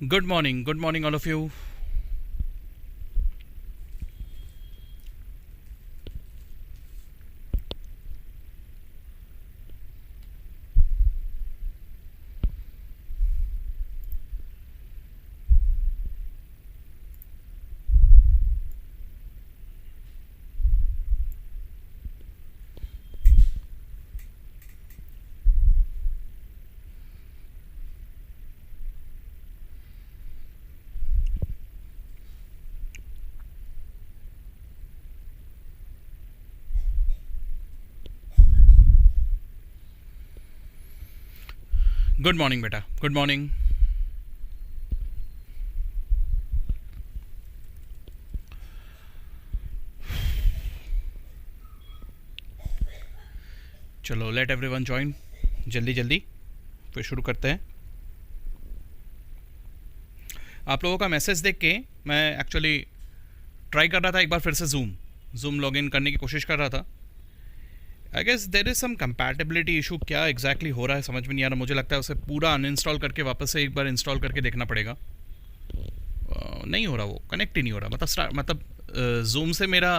Good morning, all of you. Good morning, beta. Good morning. चलो late everyone join जल्दी जल्दी फिर शुरू करते हैं. आप लोगों का मैसेज देख के मैं एक्चुअली ट्राई कर रहा था एक बार फिर से जूम लॉगिन करने की कोशिश कर रहा था. I guess there is some compatibility issue. क्या एग्जैक्टली हो रहा है समझ में नहीं आ रहा. मुझे लगता है उसे पूरा अनइंस्टॉल करके वापस से एक बार इंस्टॉल करके देखना पड़ेगा. नहीं हो रहा, वो कनेक्ट ही नहीं हो रहा. मतलब जूम से मेरा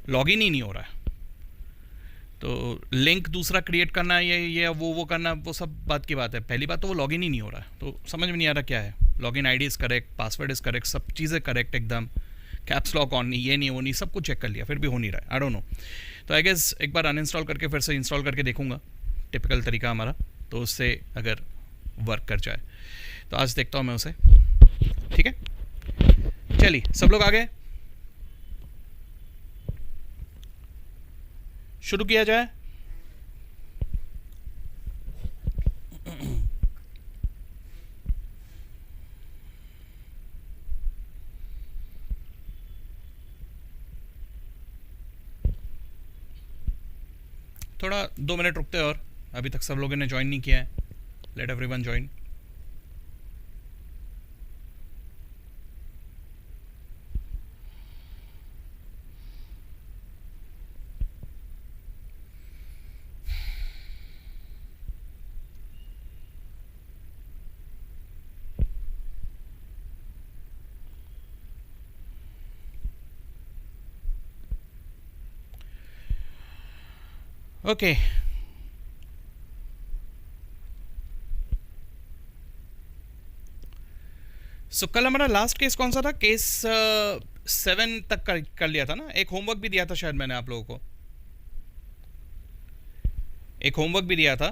लॉगिन ही नहीं हो रहा है. तो लिंक दूसरा क्रिएट करना ये वो करना, वो सब बात की बात है. पहली बात तो वो लॉगिन ही नहीं हो रहा है. तो समझ में नहीं आ रहा क्या है. Login ID is correct, password is correct, सब चीज़ें करेक्ट एकदम. कैप्स लॉक ऑन नहीं, ये नहीं वो नहीं, सब कुछ चेक कर लिया फिर भी हो नहीं रहा है. I don't know. तो आई गेस एक बार अनइंस्टॉल करके फिर से इंस्टॉल करके देखूंगा. टिपिकल तरीका हमारा. तो उससे अगर वर्क कर जाए तो आज देखता हूँ मैं उसे. ठीक है, चलिए सब लोग आ गए, शुरू किया जाए. थोड़ा 2 मिनट रुकते हैं और अभी तक सब लोगों ने ज्वाइन नहीं किया है. Late everyone join. ओके, सो कल हमारा लास्ट केस कौन सा था. केस 7 तक कर लिया था ना. एक होमवर्क भी दिया था शायद मैंने आप लोगों को. एक होमवर्क भी दिया था.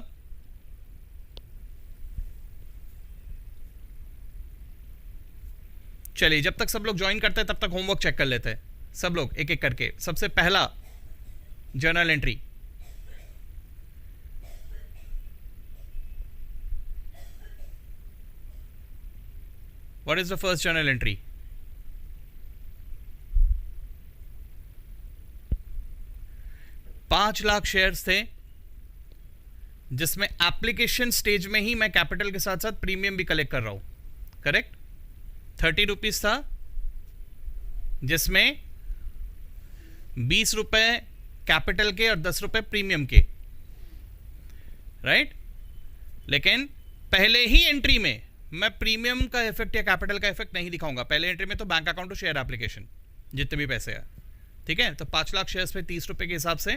चलिए जब तक सब लोग ज्वाइन करते हैं तब तक होमवर्क चेक कर लेते हैं सब लोग एक एक करके. सबसे पहला journal entry. What is the first journal entry? पाँच लाख शेयर्स थे जिसमें एप्लीकेशन स्टेज में ही मैं कैपिटल के साथ साथ प्रीमियम भी कलेक्ट कर रहा हूं. करेक्ट. 30 रुपीज था जिसमें 20 रुपए कैपिटल के और 10 रुपए प्रीमियम के. राइट. लेकिन पहले ही एंट्री में मैं प्रीमियम का इफेक्ट या कैपिटल का इफेक्ट नहीं दिखाऊंगा. पहले एंट्री में तो bank account to share application जितने भी पैसे हैं. ठीक है. तो 5 लाख शेयर्स पे 30 रुपए के हिसाब से.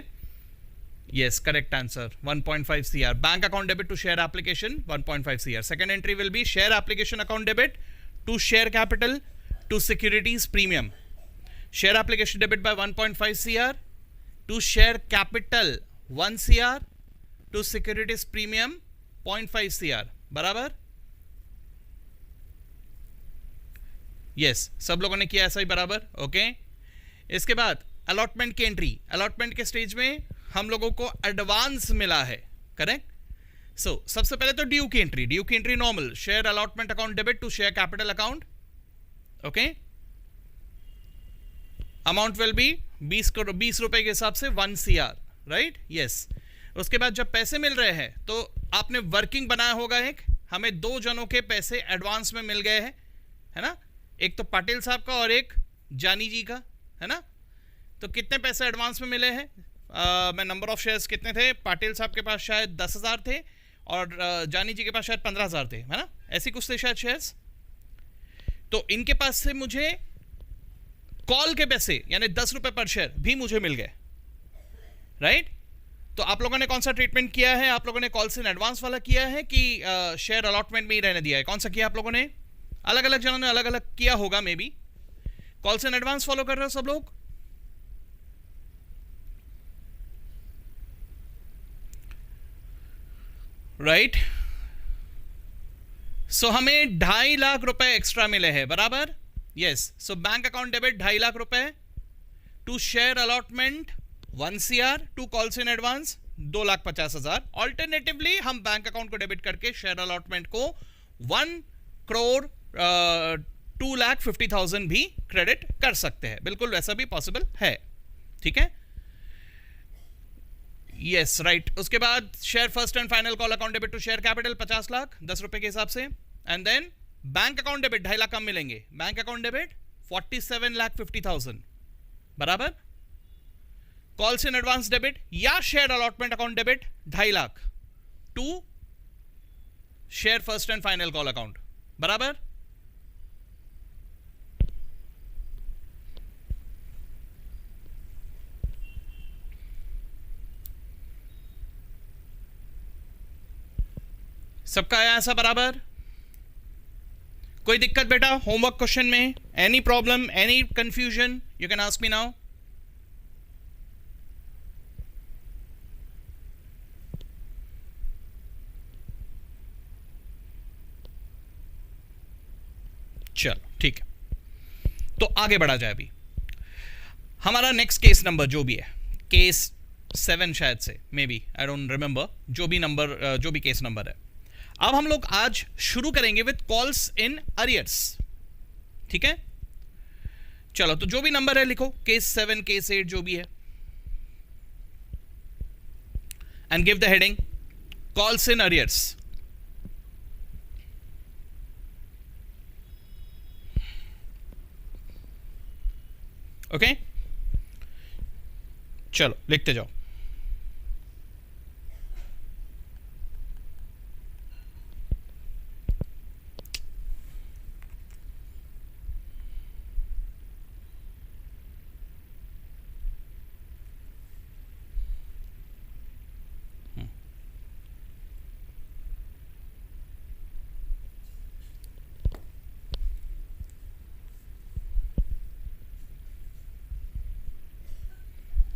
Yes, correct answer. 1.5 CR bank account debit to share application. 1.5 CR. Second entry will be share application account debit to share capital to securities premium. Share application debit by 1.5 CR to share capital 1 CR to securities premium 0.5 CR. बराबर. Yes, सब लोगों ने किया ऐसा ही. बराबर. Okay. इसके बाद allotment की एंट्री. अलॉटमेंट के स्टेज में हम लोगों को एडवांस मिला है. करेक्ट. सो सबसे पहले तो ड्यू की एंट्री. ड्यू की entry normal. Share allotment account debit to share capital account. Okay. Amount will be 20 रुपए के हिसाब से 1 CR. राइट. यस. उसके बाद जब पैसे मिल रहे हैं तो आपने वर्किंग बनाया होगा. एक हमें 2 जनों के पैसे एडवांस में मिल गए हैं, है ना. एक तो पाटिल साहब का और एक जानी जी का, है ना. तो कितने पैसे एडवांस में मिले हैं. मैं नंबर ऑफ शेयर्स कितने थे. पाटिल साहब के पास शायद 10,000 थे और जानी जी के पास शायद 15,000 थे, है ना. ऐसी कुछ थे शायद शेयर्स. तो इनके पास से मुझे कॉल के पैसे यानी 10 रुपए पर शेयर भी मुझे मिल गए, राइट? तो आप लोगों ने कौन सा ट्रीटमेंट किया है? आप लोगों ने कॉल्स इन एडवांस वाला किया है कि शेयर अलॉटमेंट में ही रहने दिया है? कौन सा किया आप लोगों ने? अलग अलग जनों ने अलग अलग किया होगा, may be. Calls in advance follow कर रहे हो सब लोग? राइट। सो हमें 2.5 लाख रुपए एक्स्ट्रा मिले हैं, बराबर? Yes. So bank account debit 2.5 lakh रुपए, to share allotment 1 CR, to calls in advance 2,50,000। Alternatively हम बैंक अकाउंट को डेबिट करके शेयर अलॉटमेंट को 1 करोड़ 2,50,000 भी क्रेडिट कर सकते हैं। बिल्कुल वैसा भी पॉसिबल है, ठीक है? Yes, right. उसके बाद share first and final call account debit to share capital 50 lakh 10 रुपए के हिसाब से, and then bank account debit 2.5 lakh कम मिलेंगे। बैंक अकाउंट डेबिट 47,50,000, बराबर? कॉल्स इन एडवांस डेबिट या share allotment account debit 2.5 lakh to share first and final call account, बराबर? सबका आया ऐसा बराबर? कोई दिक्कत बेटा होमवर्क क्वेश्चन में? Any problem, any confusion? You can ask me now. चलो ठीक है, तो आगे बढ़ा जाए। अभी हमारा नेक्स्ट केस नंबर जो भी है, केस 7 शायद से, may be, I don't remember, जो भी नंबर, जो भी केस नंबर है। अब हम लोग आज शुरू करेंगे विद कॉल्स इन अरियर्स, ठीक है? चलो, तो जो भी नंबर है लिखो, केस 7, केस 8 जो भी है, and give the heading calls in arrears. Okay, चलो लिखते जाओ।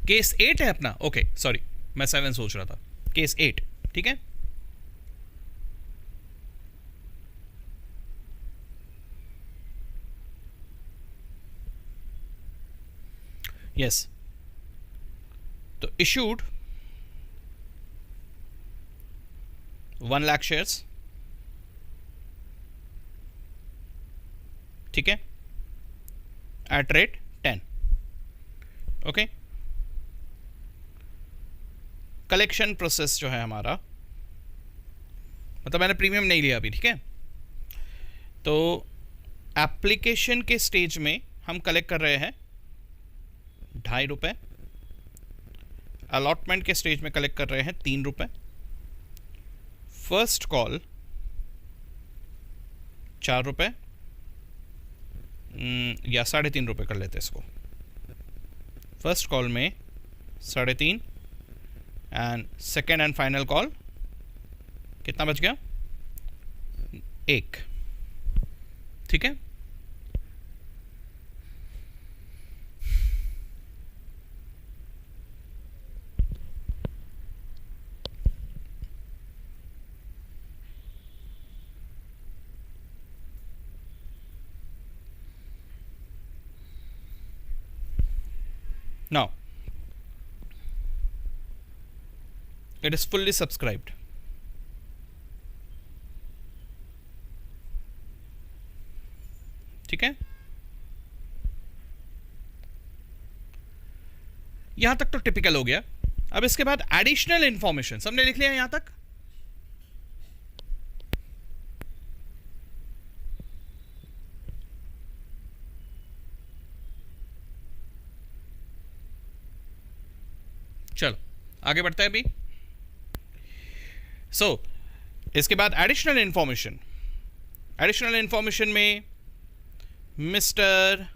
केस 8 है अपना, ओके सॉरी, मैं 7 सोच रहा था। केस 8, ठीक है? यस, तो इशूड 1 लाख शेयर्स, ठीक है, at rate 10, okay. Collection process जो है हमारा, मतलब मैंने प्रीमियम नहीं लिया अभी, ठीक है? तो एप्लीकेशन के स्टेज में हम कलेक्ट कर रहे हैं 2.5 रुपये, अलॉटमेंट के स्टेज में कलेक्ट कर रहे हैं 3 रुपये, फर्स्ट कॉल 4 रुपये, या 3.5 रुपये कर लेते हैं इसको। फर्स्ट कॉल में 3.5, and second and final call कितना बच गया? 1, ठीक है? Now it is fully subscribed, ठीक है? यहां तक तो टिपिकल हो गया। अब इसके बाद एडिशनल इंफॉर्मेशन सबने लिख लिया यहां तक? चलो आगे बढ़ते हैं अभी। इसके बाद एडिशनल इंफॉर्मेशन, एडिशनल इंफॉर्मेशन में मिस्टर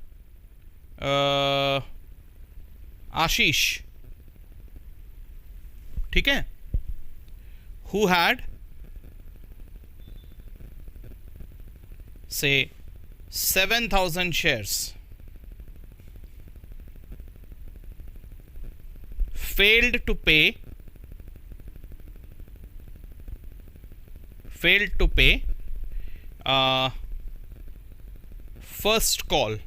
आशीष, ठीक है, हु हैड से 7,000 shares, failed to pay first call,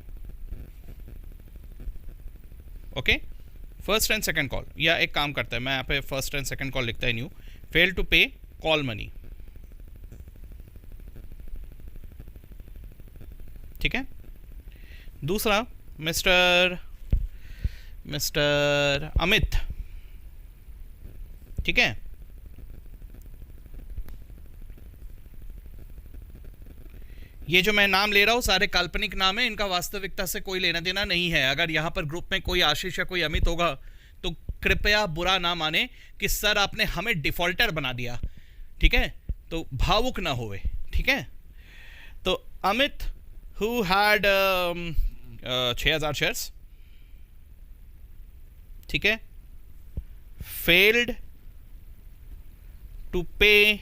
okay, first and second call, या एक काम करता है, मैं यहाँ पे फर्स्ट एंड सेकंड कॉल लिखता ही नहीं हूँ, फेल टू पे कॉल मनी, ठीक है। दूसरा मिस्टर अमित, ठीक है, ये जो मैं नाम ले रहा हूं सारे काल्पनिक नाम है, इनका वास्तविकता से कोई लेना देना नहीं है। अगर यहां पर ग्रुप में कोई आशीष या कोई अमित होगा तो कृपया बुरा ना माने कि सर आपने हमें डिफॉल्टर बना दिया, ठीक है, तो भावुक ना होवे, ठीक है। तो अमित हु हैड 6,000 शेयर्स, ठीक है, फेल्ड टू पे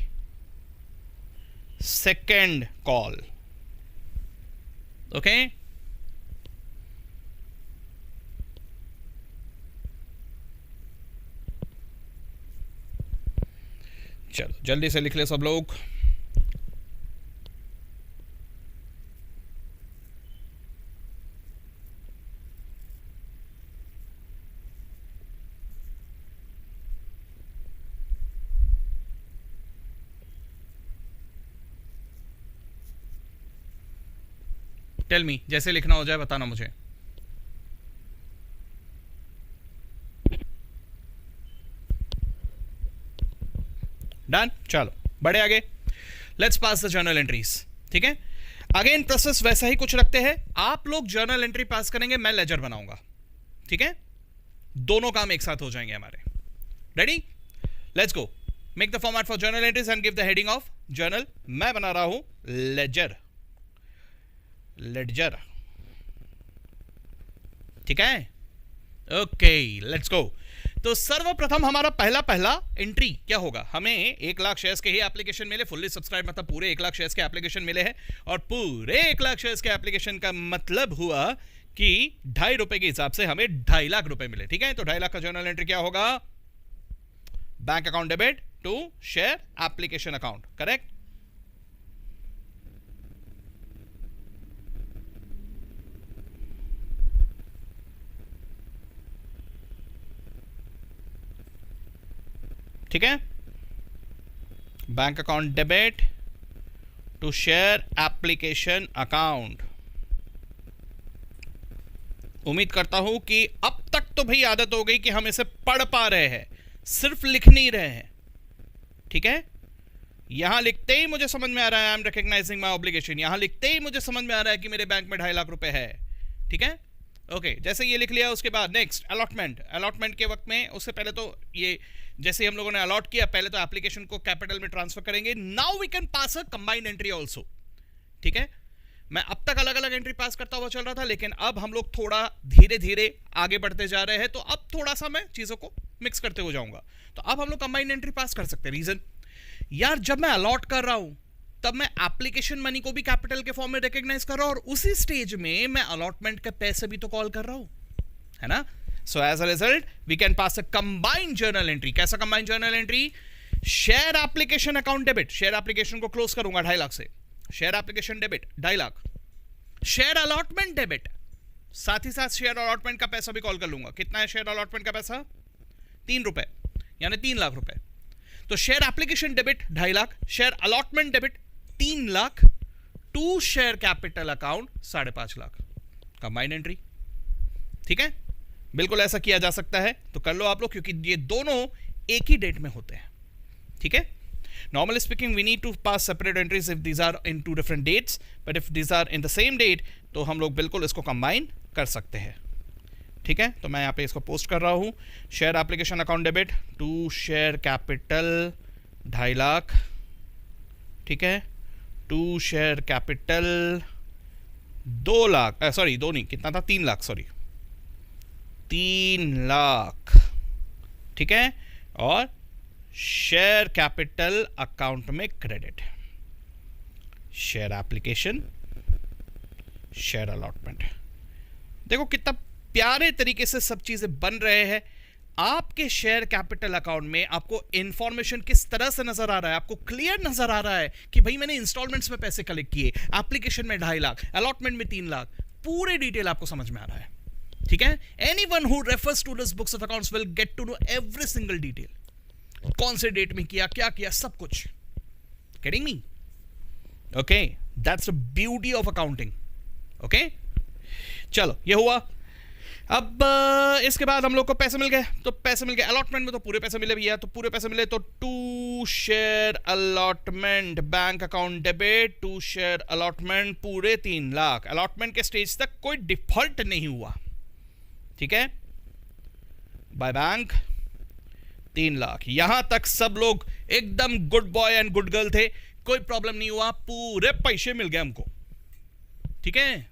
सेकेंड कॉल, ओके। चलो जल्दी से लिख ले सब लोग। टेल मी, जैसे लिखना हो जाए बताना मुझे। डन, चलो बढ़े आगे। Let's pass the journal entries, ठीक है। अगेन प्रोसेस वैसा ही कुछ रखते हैं, आप लोग जर्नल एंट्री पास करेंगे, मैं लेजर बनाऊंगा, ठीक है। दोनों काम एक साथ हो जाएंगे हमारे। Ready, let's go. Make the format for journal entries and give the heading of journal. मैं बना रहा हूं लेजर, ठीक है, ओके, लेट्स गो। तो सर्वप्रथम हमारा पहला एंट्री क्या होगा, हमें 1,00,000 शेयर्स के ही एप्लीकेशन मिले, फुल्ली सब्सक्राइब मतलब पूरे 1,00,000 शेयर्स के एप्लीकेशन मिले हैं, और पूरे 1,00,000 शेयर्स के एप्लीकेशन का मतलब हुआ कि 2.5 रुपए के हिसाब से हमें 2.5 लाख रुपए मिले, ठीक है। तो 2.5 लाख का जर्नल एंट्री क्या होगा, bank account debit to share application account, correct. ठीक है, bank account debit to share application account. उम्मीद करता हूं कि अब तक तो भाई आदत हो गई कि हम इसे पढ़ पा रहे हैं, सिर्फ लिख नहीं रहे हैं, ठीक है। यहां लिखते ही मुझे समझ में आ रहा है, I am recognising my obligation. यहां लिखते ही मुझे समझ में आ रहा है कि मेरे बैंक में 2.5 लाख रुपए है, ठीक है, ओके। जैसे ये लिख लिया, उसके बाद नेक्स्ट अलॉटमेंट के वक्त में, उससे पहले तो ये जैसे हम लोगों ने अलॉट किया, पहले तो एप्लीकेशन को कैपिटल में ट्रांसफर करेंगे। Now we can pass a combined entry also, ठीक है। मैं अब तक अलग अलग एंट्री पास करता हुआ चल रहा था, लेकिन अब हम लोग थोड़ा धीरे धीरे आगे बढ़ते जा रहे हैं, तो अब थोड़ा सा मैं चीजों को मिक्स करते हो जाऊंगा। तो अब हम लोग कंबाइंड एंट्री पास कर सकते हैं। रीजन यार, जब मैं अलॉट कर रहा हूं तब मैं एप्लीकेशन मनी को भी कैपिटल के फॉर्म में रिकॉग्नाइज कर रहा हूं, और उसी स्टेज में मैं अलॉटमेंट के पैसे भी तो कॉल कर रहा हूं, है ना। So as a result, we can pass a combined journal entry. कैसा combined journal entry? Share application account debit. Share application को close करूंगा 2.5 लाख से. Share application debit 2.5 lakh. Share allotment debit. साथ ही साथ share allotment का पैसा भी कॉल कर लूंगा। कितना है share allotment का पैसा? 3 रुपए, यानी 3 लाख रुपए। तो share application debit 2.5 lakh, share allotment debit 3 lakh, to share capital account 5.5 lakh. combined entry, ठीक है। बिल्कुल ऐसा किया जा सकता है, तो कर लो आप लोग, क्योंकि ये दोनों एक ही डेट में होते हैं, ठीक है। Normally speaking we need to pass separate entries if these are in 2 different dates, but if these are in the same date तो हम लोग बिल्कुल इसको कंबाइन कर सकते हैं, ठीक है। तो मैं यहाँ पे इसको पोस्ट कर रहा हूँ, share application account debit to share capital 2.5 lakh, ठीक है, to share capital 2 lakh, sorry 2 नहीं, कितना था, 3 लाख, सॉरी 3 लाख, ठीक है। और शेयर कैपिटल अकाउंट में credit, share application, share allotment. देखो कितना प्यारे तरीके से सब चीजें बन रहे हैं। आपके शेयर कैपिटल अकाउंट में आपको इंफॉर्मेशन किस तरह से नजर आ रहा है, आपको क्लियर नजर आ रहा है कि भाई मैंने इंस्टॉलमेंट्स में पैसे कलेक्ट किए, एप्लीकेशन में 2.5 लाख, अलॉटमेंट में 3 लाख, पूरे डिटेल आपको समझ में आ रहा है, ठीक है। Anyone who refers to this books of accounts will get to know every single detail, कौन से डेट में किया, क्या किया, सब कुछ। Getting me? Okay, that's the beauty of accounting. Okay, चलो ये हुआ। अब इसके बाद हम लोग को पैसे मिल गए, तो पैसे मिल गए अलॉटमेंट में, तो पूरे पैसे मिले भैया, तो पूरे पैसे मिले तो to share allotment, bank account debit, to share allotment, पूरे 3 लाख। अलॉटमेंट के स्टेज तक कोई डिफॉल्ट नहीं हुआ, ठीक है, बाय बैंक 3 लाख। यहां तक सब लोग एकदम good boy and good girl थे, कोई प्रॉब्लम नहीं हुआ, पूरे पैसे मिल गए हमको, ठीक है।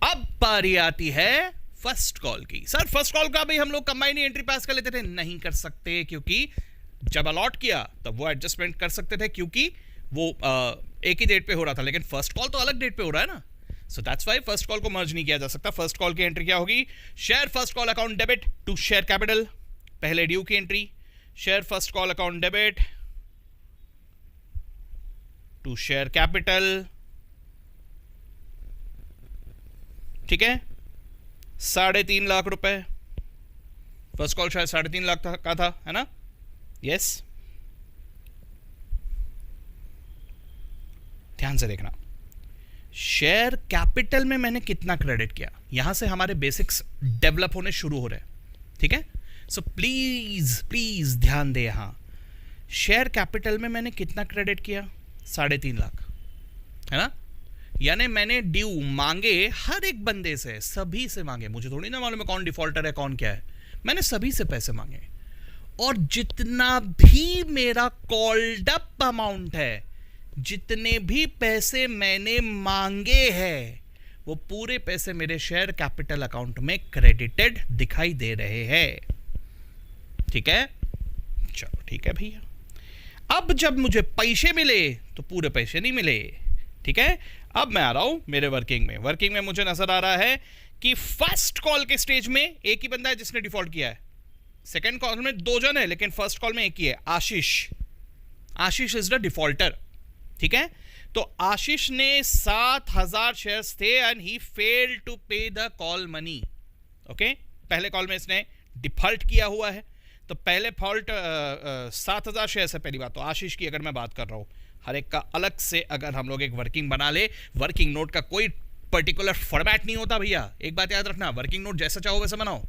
अब बारी आती है फर्स्ट कॉल की। सर फर्स्ट कॉल का भी हम लोग कंबाइंड एंट्री पास कर लेते थे, नहीं कर सकते, क्योंकि जब अलॉट किया तब वो एडजस्टमेंट कर सकते थे, क्योंकि वो एक ही डेट पे हो रहा था, लेकिन फर्स्ट कॉल तो अलग डेट पे हो रहा है ना, so that's why first call को मर्ज नहीं किया जा सकता। फर्स्ट कॉल की एंट्री क्या होगी? Share first call account debit to share capital, पहले ड्यू की entry, share first call account debit to share capital, ठीक है, 3.5 लाख रुपए। फर्स्ट कॉल शायद 3.5 लाख का था, है ना? यस, ध्यान से देखना, शेयर कैपिटल में मैंने कितना क्रेडिट किया, यहां से हमारे बेसिक्स डेवलप होने शुरू हो रहे हैं, ठीक है। सो प्लीज प्लीज ध्यान दे, यहां शेयर कैपिटल में मैंने कितना क्रेडिट किया? 3.5 लाख, है ना। यानी मैंने ड्यू मांगे हर एक बंदे से, सभी से मांगे, मुझे थोड़ी ना मालूम है कौन डिफॉल्टर है कौन क्या है, मैंने सभी से पैसे मांगे, और जितना भी मेरा कॉल्ड अप अमाउंट है, जितने भी पैसे मैंने मांगे हैं, वो पूरे पैसे मेरे शेयर कैपिटल अकाउंट में क्रेडिटेड दिखाई दे रहे हैं, ठीक है। चलो ठीक है भैया, अब जब मुझे पैसे मिले तो पूरे पैसे नहीं मिले, ठीक है। अब मैं आ रहा हूं मेरे वर्किंग में। वर्किंग में मुझे नजर आ रहा है कि फर्स्ट कॉल के स्टेज में एक ही बंदा है जिसने डिफॉल्ट किया है, सेकंड कॉल में 2 जन है, लेकिन फर्स्ट कॉल में एक ही है, आशीष। आशीष इज द डिफॉल्टर, ठीक है। तो आशीष ने 7,000 शेयर्स थे एंड ही फेल्ड टू पे द कॉल मनी, ओके। पहले कॉल में इसने डिफॉल्ट किया हुआ है, तो पहले फॉल्ट 7,000 शेयर्स है पहली बात। तो आशीष की अगर मैं बात कर रहा हूं, हर एक का अलग से अगर हम लोग एक वर्किंग बना ले, वर्किंग नोट का कोई पर्टिकुलर फॉर्मेट नहीं होता भैया, एक बात याद रखना, वर्किंग नोट जैसा चाहो वैसा बनाओ,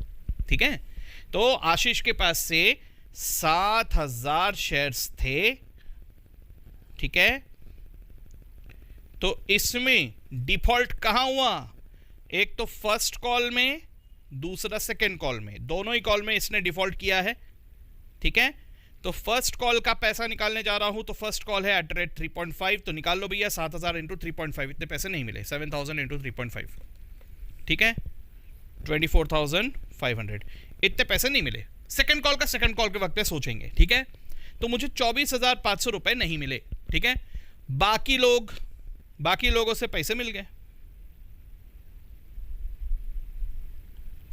ठीक है। तो आशीष के पास से 7,000 शेयर्स थे, ठीक है। तो इसमें डिफॉल्ट कहां हुआ? एक तो फर्स्ट कॉल में, दूसरा सेकेंड कॉल में, दोनों ही कॉल में इसने डिफॉल्ट किया है, ठीक है। तो फर्स्ट कॉल का पैसा निकालने जा रहा हूं, तो फर्स्ट कॉल है @3.5, तो निकाल लो भैया, 7,000 इंटू 3.5, इतने पैसे नहीं मिले, 7,000 इंटू 3.5, ठीक है, 24,500, इतने पैसे नहीं मिले। सेकंड कॉल का सेकंड कॉल के वक्त पे सोचेंगे, ठीक है। तो मुझे 24,500 रुपए नहीं मिले, ठीक है। बाकी लोगों से पैसे मिल गए,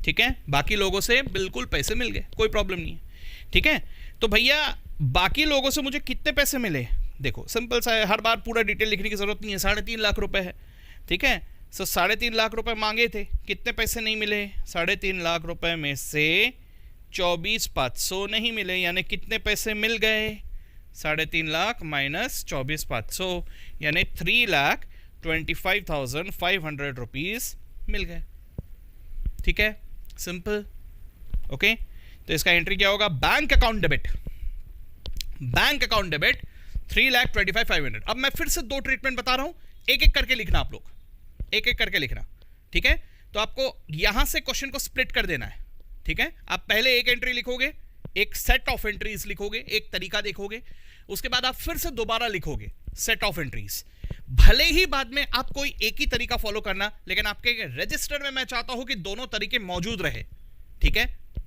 ठीक है, बाकी लोगों से बिल्कुल पैसे मिल गए, कोई प्रॉब्लम नहीं है, ठीक है। तो भैया बाकी लोगों से मुझे कितने पैसे मिले? देखो सिंपल सा है, हर बार पूरा डिटेल लिखने की जरूरत नहीं है, 3.5 लाख रुपए है, ठीक है। सो 3.5 लाख रुपए मांगे थे, कितने पैसे नहीं मिले? 3.5 लाख रुपए में से 24,500 नहीं मिले, यानी कितने पैसे मिल गए? 3.5 लाख माइनस 24,500, यानी 3,25,500 रुपीज मिल गए, ठीक है, सिंपल, ओके। तो इसका एंट्री क्या होगा? Bank account debit, bank account debit 3,25,500। अब मैं फिर से 2 ट्रीटमेंट बता रहा हूं, एक एक करके लिखना, आप लोग एक एक करके लिखना, ठीक है। तो आपको यहां से क्वेश्चन को स्प्लिट कर देना है, ठीक है। आप पहले एक एंट्री लिखोगे, एक सेट ऑफ एंट्रीज लिखोगे, एक तरीका देखोगे, उसके बाद आप फिर से दोबारा लिखोगे सेट ऑफ एंट्रीज। भले ही बाद में आप कोई एक ही तरीका फॉलो करना, लेकिन आपके रजिस्टर में मैं चाहता हूं कि दोनों तरीके मौजूद रहे, ठीक है?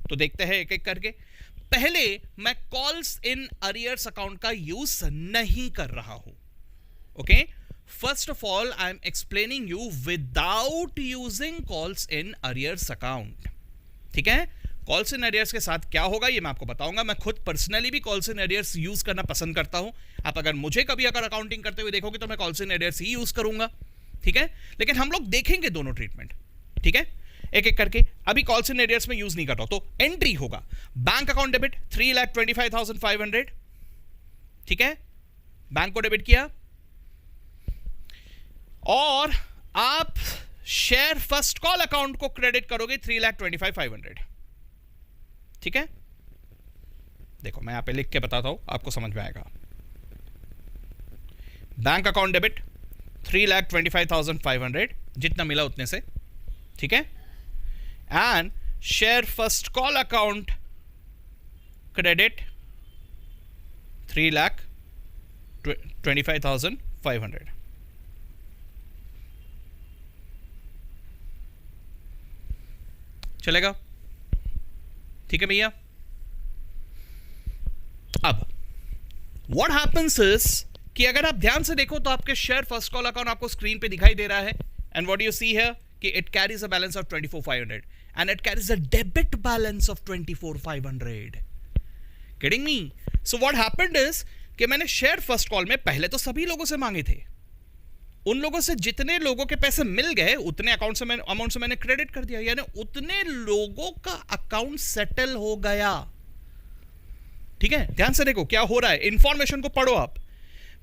तो देखते हैं एक एक करके। पहले मैं कॉल्स इन अरियर्स अकाउंट का यूज नहीं कर रहा हूं, okay? First of all I am explaining you without using calls in arrears account, ठीक है? कॉल्स इन एरियर्स के साथ क्या होगा ये मैं आपको बताऊंगा। मैं खुद पर्सनली भी कॉल्स इन एरियर्स यूज करना पसंद करता हूं। आप अगर मुझे कभी अगर अकाउंटिंग करते हुए देखोगे तो मैं calls in arrears he use करूंगा, ठीक है? लेकिन हम लोग देखेंगे दोनों ट्रीटमेंट, ठीक है, एक एक करके। अभी कॉल्स इन एरियर्स में यूज नहीं कर रहा हूं, तो एंट्री होगा बैंक अकाउंट डेबिट 3,25,500, ठीक है? बैंक को डेबिट किया और आप शेयर फर्स्ट कॉल अकाउंट को क्रेडिट करोगे 3,25,500, ठीक है? देखो मैं यहां पे लिख के बताता हूं, आपको समझ में आएगा। बैंक अकाउंट डेबिट 3,25,500, जितना मिला उतने से, ठीक है? And share first call account credit 3,25,500। चलेगा? ठीक है भैया। अब व्हाट हैपेंस इज कि अगर आप ध्यान से देखो तो आपके शेयर फर्स्ट कॉल अकाउंट आपको स्क्रीन पे दिखाई दे रहा है, and what you see here कि it carries a balance of 24,500 and it carries a debit balance of 24,500। Kidding me? So what happened is कि मैंने शेयर फर्स्ट कॉल में पहले तो सभी लोगों से मांगे थे, उन लोगों से जितने लोगों के पैसे मिल गए उतने अकाउंट से मैंने अमाउंट से मैंने क्रेडिट कर दिया, यानी उतने लोगों का अकाउंट सेटल हो गया, ठीक है? ध्यान से देखो क्या हो रहा है, इंफॉर्मेशन को पढ़ो आप।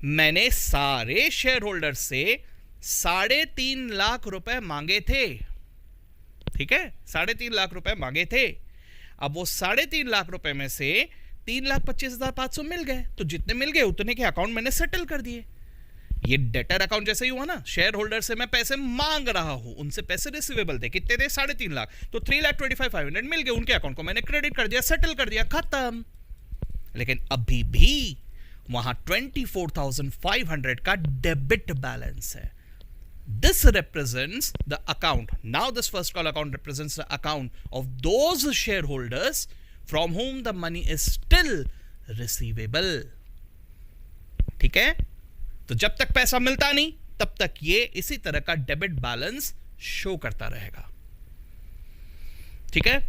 मैंने सारे शेयर होल्डर से 3.5 लाख रुपए मांगे थे, ठीक है? 3.5 लाख रुपए मांगे थे। अब वो 3.5 लाख रुपए में से 3,25,500 मिल गए, तो जितने मिल गए उतने के अकाउंट मैंने सेटल कर दिए। ये डेटर अकाउंट जैसे ही हुआ ना, शेयर होल्डर से मैं पैसे मांग रहा हूं, उनसे पैसे रिसीवेबल थे, कितने थे? 3.5 लाख, तो 3,25,500 मिल गए, उनके अकाउंट को मैंने क्रेडिट कर दिया, सेटल कर दिया, खत्म। लेकिन अभी भी वहां 24,500 का डेबिट बैलेंस है। This represents the account. Now this first call account represents the account of those shareholders from whom the money is still receivable. ठीक है? तो जब तक पैसा मिलता नहीं तब तक ये इसी तरह का डेबिट बैलेंस शो करता रहेगा, ठीक है?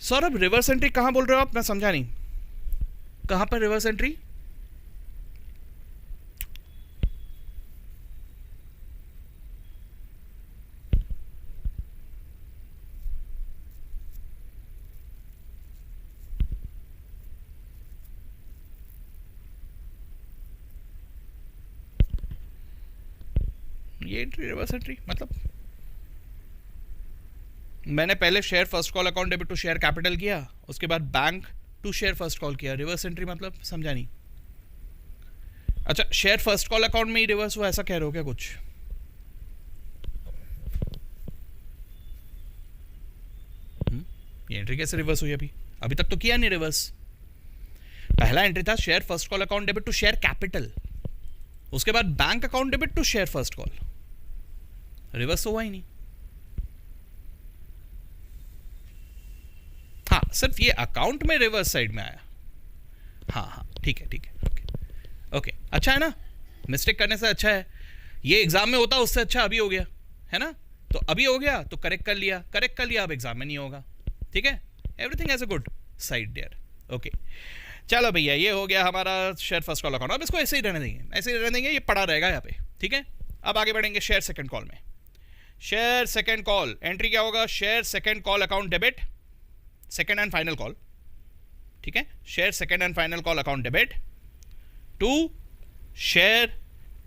सौरभ रिवर्स एंट्री कहां बोल रहे हो आप? मैं समझा नहीं, कहां पर रिवर्स एंट्री? ये एंट्री रिवर्स एंट्री मतलब मैंने पहले share first call account debit to share capital किया, उसके बाद bank to share first call किया, रिवर्स एंट्री मतलब समझा नहीं। अच्छा, शेयर फर्स्ट कॉल अकाउंट में ही रिवर्स हुआ, ऐसा कह रहे हो क्या कुछ? ये एंट्री कैसे रिवर्स हुई? अभी तक तो किया नहीं रिवर्स। पहला एंट्री था share first call account debit to share capital, उसके बाद bank account debit to share first call, reverse हुआ ही नहीं। हाँ, सिर्फ ये अकाउंट में रिवर्स साइड में आया। हाँ, ठीक है, ओके, अच्छा है ना? मिस्टेक करने से अच्छा है, ये एग्जाम में होता उससे अच्छा अभी हो गया है ना? तो अभी हो गया तो करेक्ट कर लिया, अब एग्जाम में नहीं होगा, ठीक है? Everything has a good side there, okay. चलो भैया, ये हो गया हमारा शेयर फर्स्ट कॉल अकाउंट। अब इसको ऐसे ही रहने देंगे, ये पड़ा रहेगा यहाँ पे, ठीक है? अब आगे बढ़ेंगे शेयर सेकंड कॉल में। शेयर सेकंड कॉल एंट्री क्या होगा? Share second call account debit, second and final call, ठीक है? Share second and final call account debit to share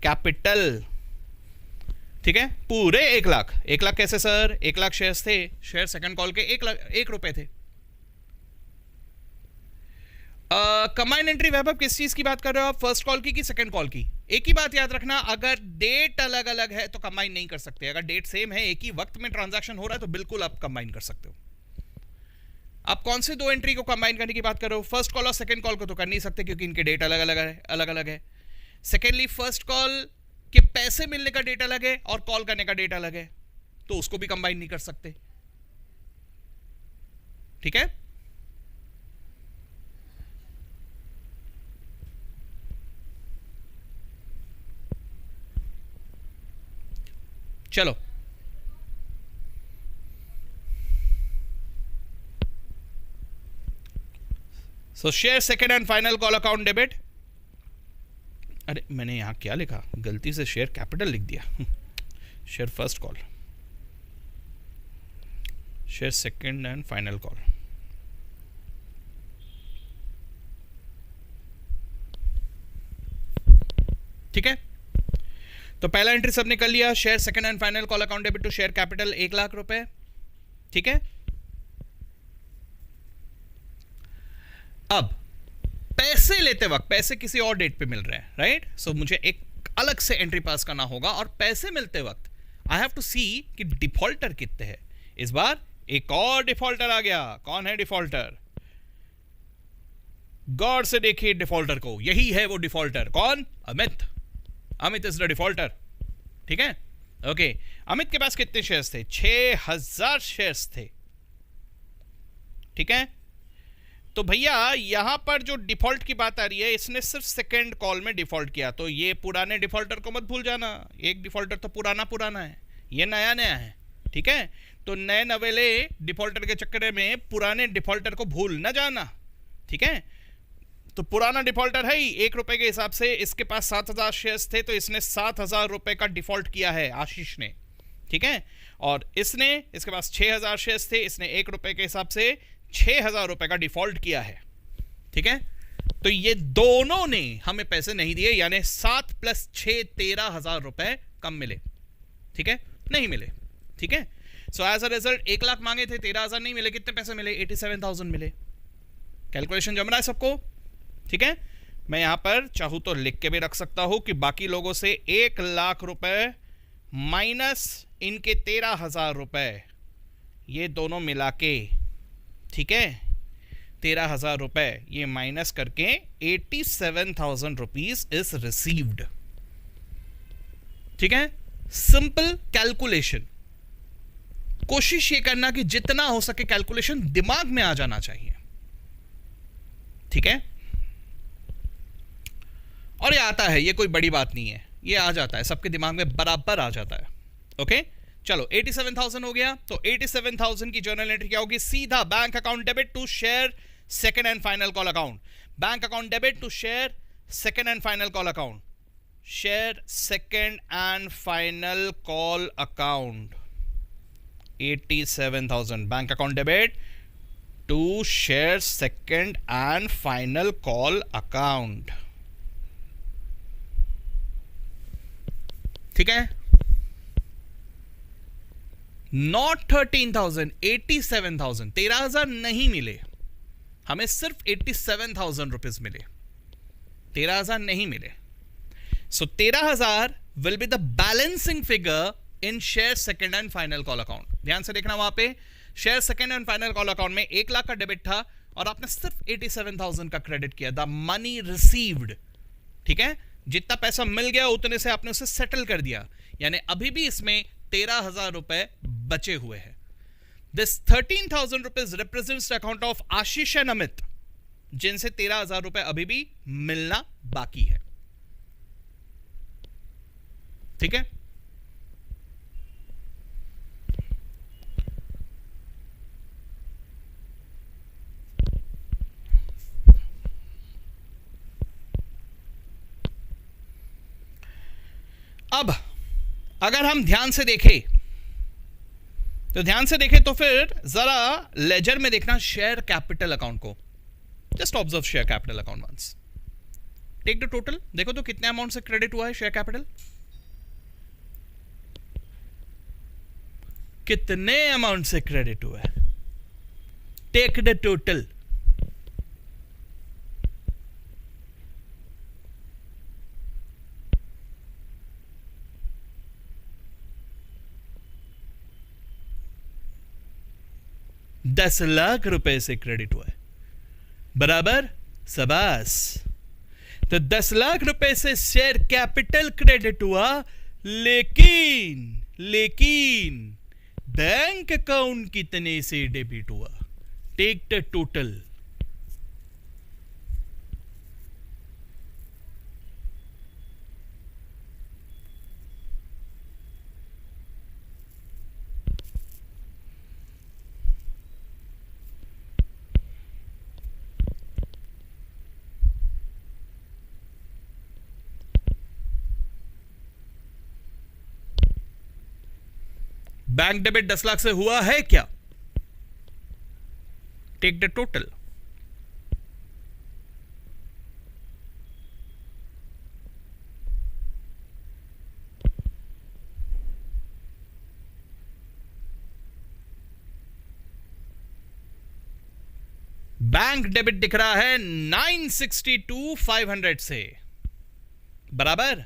capital, ठीक है? पूरे 1 लाख। 1 लाख कैसे सर? 1 लाख शेयर्स थे, शेयर सेकंड कॉल के 1 रुपए थे। कंबाइंड एंट्री वैभव किस चीज की बात कर रहे हो आप? फर्स्ट कॉल की कि सेकंड कॉल की? एक ही बात याद रखना, अगर डेट अलग अलग है तो कंबाइन नहीं कर सकते। अगर डेट सेम है, एक ही वक्त में ट्रांजैक्शन हो रहा है, तो बिल्कुल आप कंबाइन कर सकते हो। आप कौन से 2 एंट्री को कंबाइन करने की बात कर रहे हो? फर्स्ट कॉल और सेकंड कॉल को तो कर नहीं सकते क्योंकि इनके डेट अलग अलग है। सेकेंडली, फर्स्ट कॉल कि पैसे मिलने का डेटा अलग है और कॉल करने का डेटा अलग है, तो उसको भी कंबाइन नहीं कर सकते। ठीक है, चलो सो share second and final call account debit. अरे मैंने यहां क्या लिखा, गलती से शेयर कैपिटल लिख दिया। Share first call, share second and final call. ठीक है, तो पहला एंट्री सबने कर लिया, share second and final call account debit to share capital 1 lakh रुपए। ठीक है, अब पैसे लेते वक्त पैसे किसी और डेट पे मिल रहे हैं, राइट? सो मुझे एक अलग से एंट्री पास करना होगा, और पैसे मिलते वक्त आई हैव टू सी कि डिफॉल्टर कितने हैं। इस बार एक और डिफॉल्टर आ गया। कौन है डिफॉल्टर? गौर से देखिए डिफॉल्टर को, यही है वो डिफॉल्टर। कौन? Amit. Amit is the defaulter. ठीक है, ओके। अमित के पास कितने शेयर्स थे? 6000 शेयर्स थे। ठीक है, तो भैया यहां पर जो डिफॉल्ट की बात आ रही है, इसने सिर्फ सेकेंड कॉल में डिफॉल्ट किया, तो ये पुराने डिफॉल्टर को मत भूल जाना। एक डिफॉल्टर तो पुराना पुराना है, ये नया नया है। ठीक है, तो नए नवेले डिफॉल्टर के चक्कर में पुराने डिफॉल्टर को भूल न जाना। ठीक है, तो पुराना डिफॉल्टर है ही। 1 रुपए के हिसाब से इसके पास 7000 शेयर्स थे, तो इसने 7000 रुपए का डिफॉल्ट किया है, आशीष ने। ठीक है, और इसके पास 6000 शेयर्स थे, इसने 1 रुपए के हिसाब से 6000 रुपए का डिफॉल्ट किया है। ठीक है, तो ये दोनों ने हमें पैसे नहीं दिए, यानी 7 + 6 13,000 रुपए कम मिले। ठीक है, नहीं मिले। ठीक है, so as a result 1 lakh मांगे थे, 13,000 नहीं मिले। कितने पैसे मिले? 87,000 मिले। कैलकुलेशन जम रहा है सबको? ठीक है, मैं यहां पर चाहूं तो लिख के भी रख सकता हूं कि बाकी लोगों से 1 लाख रुपए माइनस इनके 13,000 रुपए, ये दोनों मिला के, ठीक है, 13,000 रुपए ये माइनस करके 87,000 रुपीज इज रिसीव्ड। ठीक है, सिंपल कैलकुलेशन। कोशिश ये करना कि जितना हो सके कैलकुलेशन दिमाग में आ जाना चाहिए। ठीक है, और ये आता है, ये कोई बड़ी बात नहीं है, ये आ जाता है, सबके दिमाग में बराबर आ जाता है। ओके, चलो 87,000 हो गया, तो 87,000 की जर्नल एंट्री क्या होगी? सीधा bank account debit to share second and final call account. Bank account debit to share second and final call account. Share second and final call account 87,000 bank account debit to share second and final call account. ठीक है, not 13,000, 87,000। 13,000 नहीं मिले, हमें सिर्फ 87,000 rupees मिले, 13,000 नहीं मिले। सो 13,000 will be the balancing figure in share second and final call account. ध्यान से देखना, वहां पे share second and final call account में 1 लाख का डेबिट था और आपने सिर्फ 87,000 का क्रेडिट किया, द मनी रिसीव्ड। ठीक है, जितना पैसा मिल गया उतने से आपने उसे सेटल कर दिया, यानी अभी भी इसमें 13,000 रुपए बचे हुए हैं। This 13,000 rupees represents the account of Ashish and Amit, जिनसे 13,000 रुपए अभी भी मिलना बाकी है। ठीक है, अब अगर हम ध्यान से देखें तो फिर जरा लेजर में देखना शेयर कैपिटल अकाउंट को। Just observe share capital account once, take the total, देखो तो कितने अमाउंट से क्रेडिट हुआ है शेयर कैपिटल, कितने अमाउंट से क्रेडिट हुआ है। Take the total. ₹10 लाख से क्रेडिट हुआ है, बराबर? शाबाश। तो 10 लाख रुपए से शेयर कैपिटल क्रेडिट हुआ, लेकिन बैंक अकाउंट कितने से डेबिट हुआ? Take the total. Bank debit 10 lakh से हुआ है क्या? Take the total. Bank debit दिख रहा है 962,500 से, बराबर।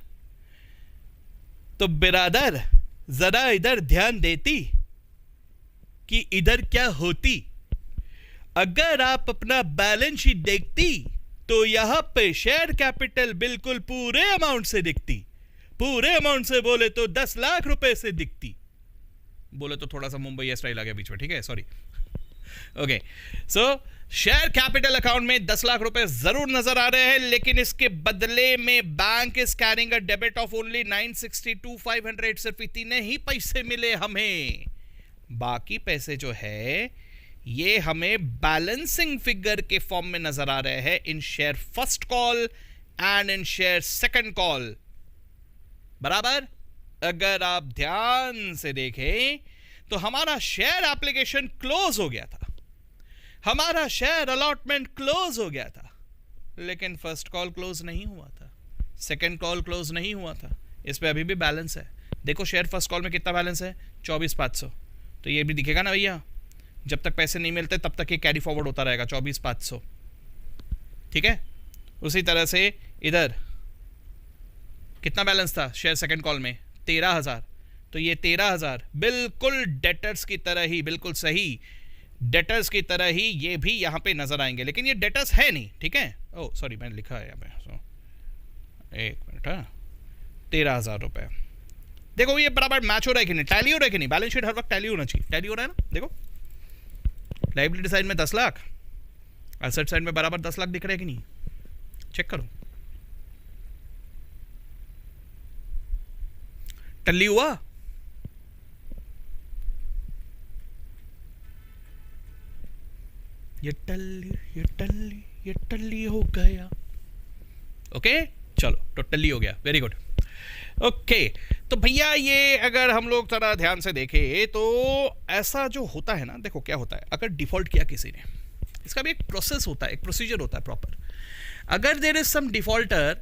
तो बिरादर जरा इधर ध्यान देती कि इधर क्या होती। अगर आप अपना बैलेंस शीट देखती तो यहां पे शेयर कैपिटल बिल्कुल पूरे अमाउंट से दिखती। पूरे अमाउंट से बोले तो 10 लाख रुपए से दिखती। बोले तो थोड़ा सा मुंबई स्टाइल आ गया बीच में, ठीक है, सॉरी। ओके, सो शेयर कैपिटल अकाउंट में 10 लाख रुपए जरूर नजर आ रहे हैं, लेकिन इसके बदले में bank is carrying a debit of only 962,500। सिर्फ इतने ही पैसे मिले हमें। बाकी पैसे जो है ये हमें बैलेंसिंग फिगर के फॉर्म में नजर आ रहे हैं in share first call and in share second call, बराबर। अगर आप ध्यान से देखें तो हमारा शेयर एप्लीकेशन क्लोज हो गया था, हमारा शेयर अलॉटमेंट क्लोज हो गया था, लेकिन फर्स्ट कॉल क्लोज नहीं हुआ था, सेकंड कॉल क्लोज नहीं हुआ था। इस पे अभी भी बैलेंस है। देखो शेयर फर्स्ट कॉल में कितना बैलेंस है, 24,500। तो ये भी दिखेगा ना भैया, जब तक पैसे नहीं मिलते तब तक ये कैरी फॉरवर्ड होता रहेगा, 24,500, ठीक है। उसी तरह से इधर कितना बैलेंस था शेयर सेकंड कॉल में, 13,000। तो ये 13,000 बिल्कुल डेटर्स की तरह ही, बिल्कुल सही डेटर्स की तरह ही ये भी यहां पे नजर आएंगे, लेकिन ये डेटर्स है नहीं, ठीक है। ओह सॉरी, मैंने लिखा है यहाँ पे, एक मिनट। 13,000 रुपए। देखो ये बराबर मैच हो रहा है कि नहीं, टैली हो रहा है कि नहीं। बैलेंस शीट हर वक्त टैली होना चाहिए, टैली हो रहा है ना। देखो लायबिलिटी साइड में 10 लाख, एसेट साइड में बराबर 10 लाख दिख रहे हैं कि नहीं, चेक करो। टल्ली हुआ? ये टल्ली हो गया। ओके चलो, तो टल्ली हो गया, वेरी गुड। ओके तो भैया ये अगर हम लोग थोड़ा ध्यान से देखें तो ऐसा जो होता है ना, देखो क्या होता है, अगर डिफॉल्ट किया किसी ने, इसका भी एक प्रोसेस होता है, एक प्रोसीजर होता है प्रॉपर। अगर देयर इज सम डिफॉल्टर,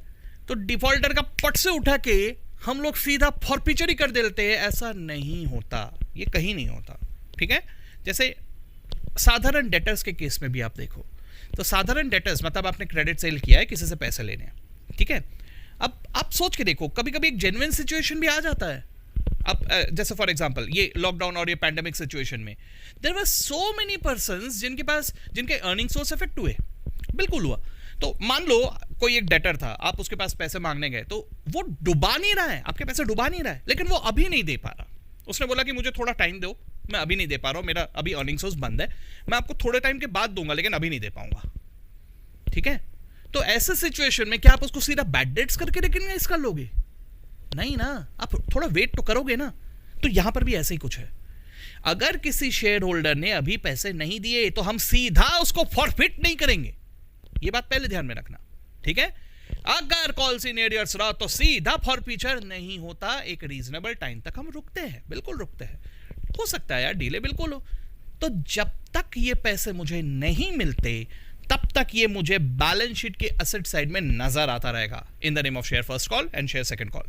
तो डिफॉल्टर का पट से उठा के हम लोग सीधा फॉरफीचर ही कर देते हैं, ऐसा नहीं होता, ये कहीं नहीं होता, ठीक है। जैसे साधारण डेटर्स के केस में भी आप देखो, तो साधारण डेटर्स मतलब आपने क्रेडिट सेल किया है, किसी से पैसे लेने हैं, ठीक है। अब आप सोच के देखो, कभी कभी एक जेन्युइन सिचुएशन भी आ जाता है। अब जैसे फॉर एग्जांपल ये लॉकडाउन और ये पैंडेमिक सिचुएशन में there were so many persons जिनके अर्निंग सोर्स इफेक्ट हुए, बिल्कुल हुआ। तो मान लो कोई एक डेटर था, आप उसके पास पैसे मांगने गए, तो वो डुबा नहीं रहा है, आपके पैसे डुबा नहीं रहा है, लेकिन वो अभी नहीं दे पा रहा। उसने बोला कि मुझे थोड़ा टाइम दो, मैं अभी नहीं दे पा रहा हूं, मेरा अभी अर्निंग सोर्स बंद है, मैं आपको थोड़े टाइम के बाद दूंगा, लेकिन अभी नहीं दे पाऊंगा, ठीक है। तो ऐसे सिचुएशन में क्या आप उसको सीधा बैड डेट्स करके रिकॉग्नाइज कर लोगे? नहीं ना, आप थोड़ा वेट तो करोगे ना। तो यहां पर भी ऐसे ही कुछ है। अगर किसी शेयर होल्डर ने अभी पैसे नहीं दिए तो हम सीधा उसको फॉरफिट नहीं करेंगे, ये बात पहले ध्यान में रखना, ठीक है। अगर कॉल्स इन एरियर्स रहा तो सीधा फॉरफीचर नहीं होता, एक रीजनेबल टाइम तक हम रुकते हैं, बिल्कुल रुकते हैं। हो सकता है यार डिले बिल्कुल हो, तो जब तक ये पैसे मुझे नहीं मिलते तब तक ये मुझे बैलेंस शीट के एसेट साइड में नजर आता रहेगा in the name of share first call and share second call.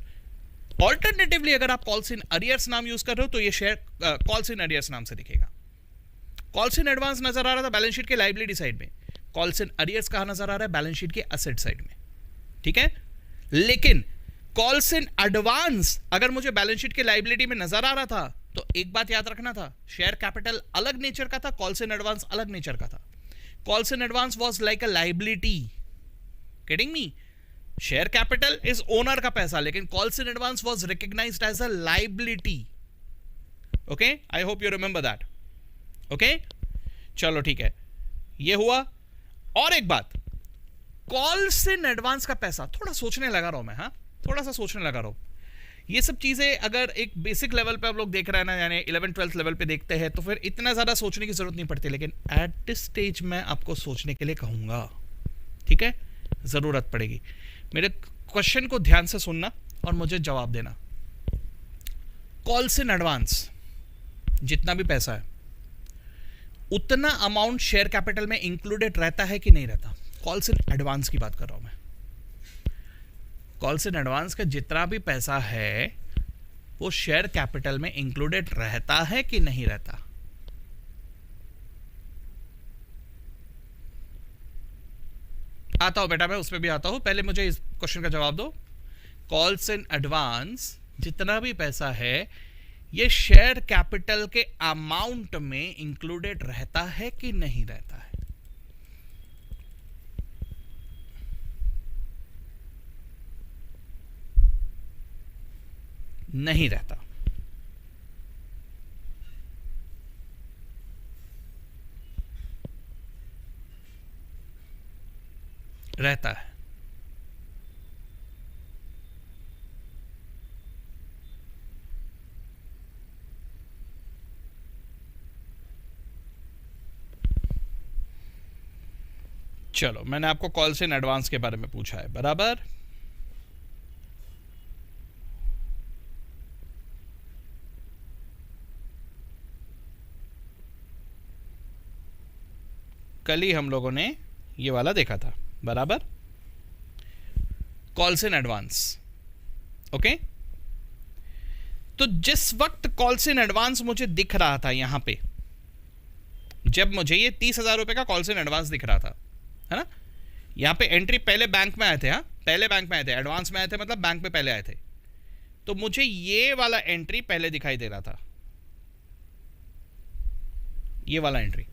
Alternatively अगर आप कॉल्स इन अरियर्स नाम यूज कर रहे हो तो ये शेयर कॉल्स इन अरियर्स नाम से दिखेगा। कॉल्स इन एडवांस नजर आ रहा था बैलेंस शीट के लायबिलिटी साइड में, कॉल्स इन अरियर्स कहां नजर आ रहा है, बैलेंस शीट के एसेट साइड में, ठीक है। लेकिन कॉल्स इन एडवांस अगर मुझे बैलेंस शीट के लायबिलिटी में नजर आ रहा था तो एक बात याद रखना था, शेयर कैपिटल अलग नेचर का था, कॉल्स इन एडवांस अलग नेचर का था। Calls in advance was like a liability, getting me. Share capital is owner का पैसा, लेकिन calls in advance was recognised as a liability. Okay, I hope you remember that. Okay, चलो ठीक है, ये हुआ. और एक बात, कॉल्स इन एडवांस का पैसा, थोड़ा सोचने लगा रहा हूं मैं, हाँ थोड़ा सा सोचने लगा रहा हूं. ये सब चीजें अगर एक बेसिक लेवल पे आप लोग देख रहे हैं ना, यानी 11th-12th लेवल पे देखते हैं, तो फिर इतना ज्यादा सोचने की जरूरत नहीं पड़ती. लेकिन एट दिस स्टेज मैं आपको सोचने के लिए कहूंगा, ठीक है, जरूरत पड़ेगी. मेरे क्वेश्चन को ध्यान से सुनना और मुझे जवाब देना. कॉल्स इन एडवांस, जितना भी पैसा है उतना अमाउंट शेयर कैपिटल में इंक्लूडेड रहता है कि नहीं रहता? कॉल्स इन एडवांस की बात कर रहा हूं मैं. कॉल्स इन एडवांस का जितना भी पैसा है वो शेयर कैपिटल में इंक्लूडेड रहता है कि नहीं रहता? आता हूं बेटा, मैं उसमें भी आता हूं, पहले मुझे इस क्वेश्चन का जवाब दो. कॉल्स इन एडवांस जितना भी पैसा है ये शेयर कैपिटल के अमाउंट में इंक्लूडेड रहता है कि नहीं रहता है? नहीं रहता. रहता है. चलो, मैंने आपको कॉल्स इन एडवांस के बारे में पूछा है, बराबर. कल ही हम लोगों ने ये वाला देखा था, बराबर. Calls in advance. ओके, तो जिस वक्त कॉल्स इन एडवांस मुझे दिख रहा था यहां पे, जब मुझे ये 30,000 रुपए का कॉल्स इन एडवांस दिख रहा था, है ना, यहां पे एंट्री पहले बैंक में आए थे, हाँ पहले बैंक में आए थे, एडवांस में आए थे, मतलब बैंक में पहले आए थे. तो मुझे ये वाला एंट्री पहले दिखाई दे रहा था, ये वाला एंट्री,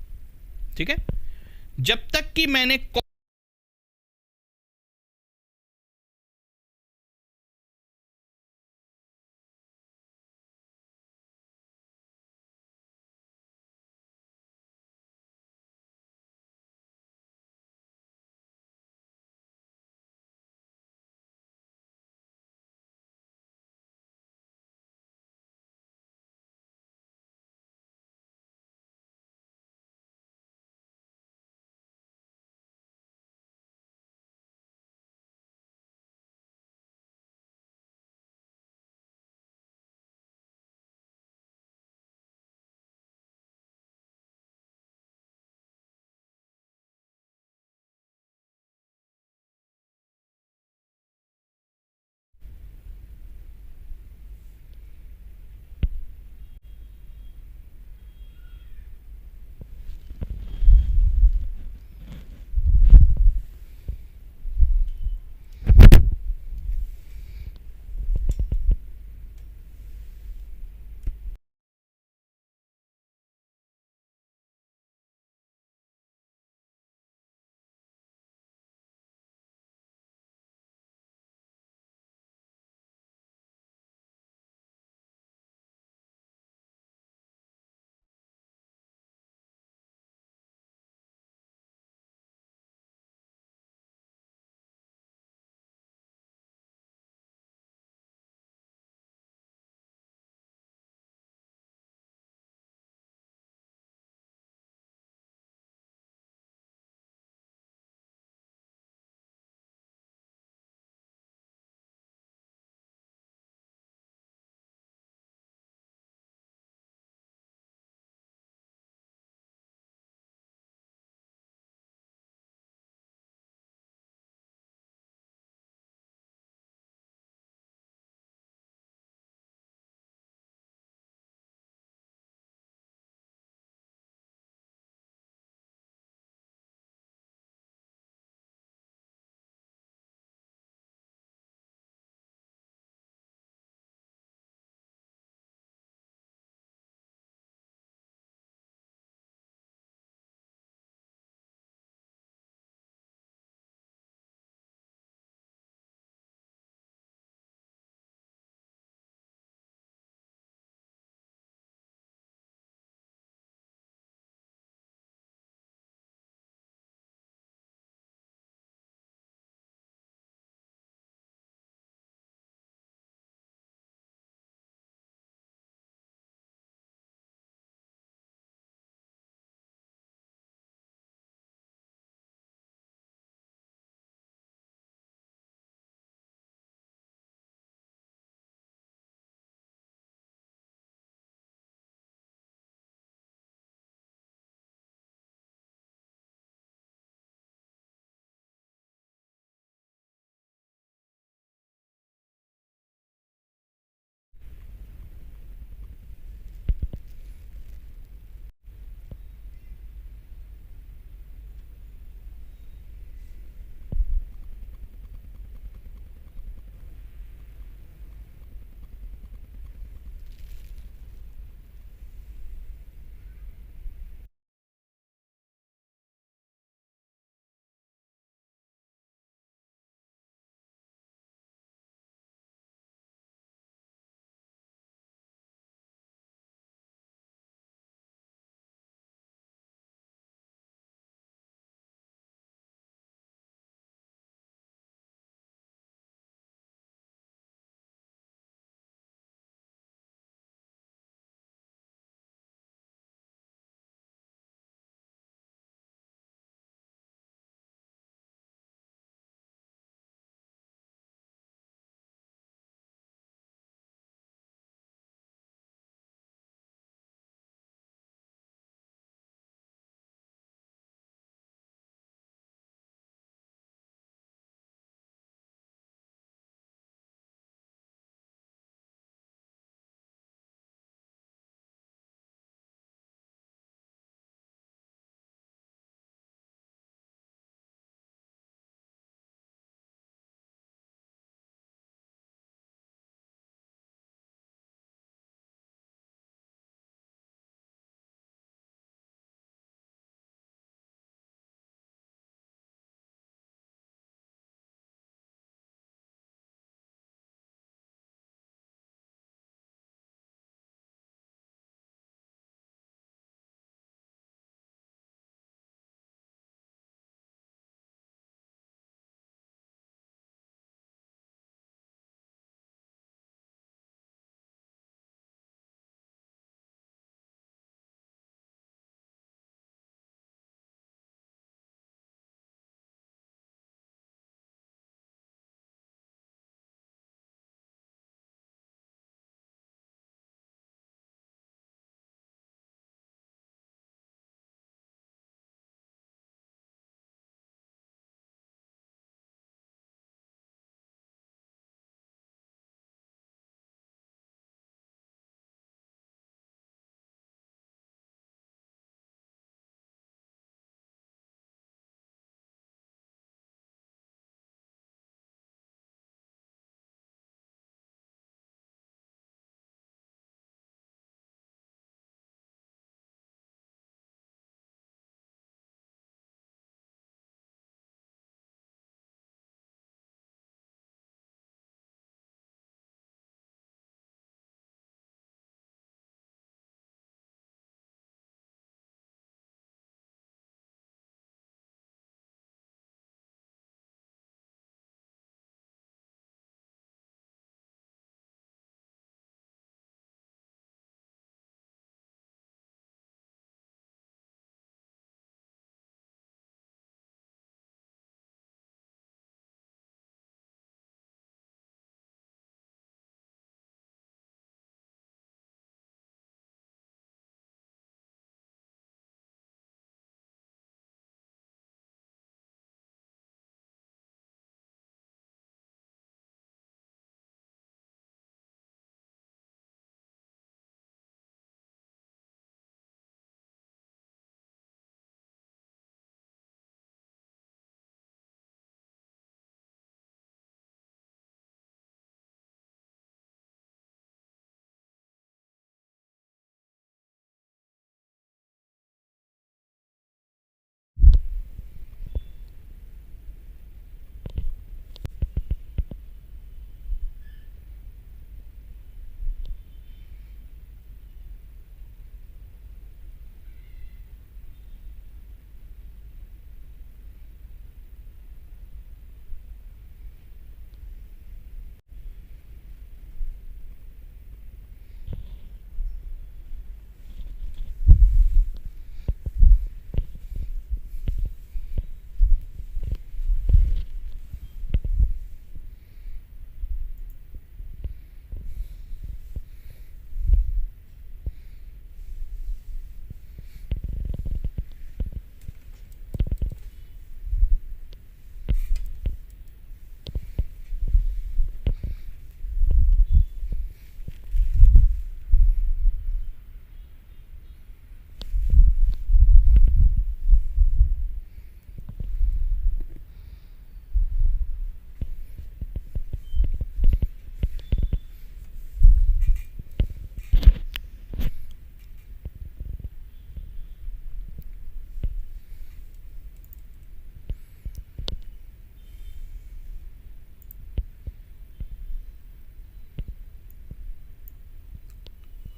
ठीक है. जब तक कि मैंने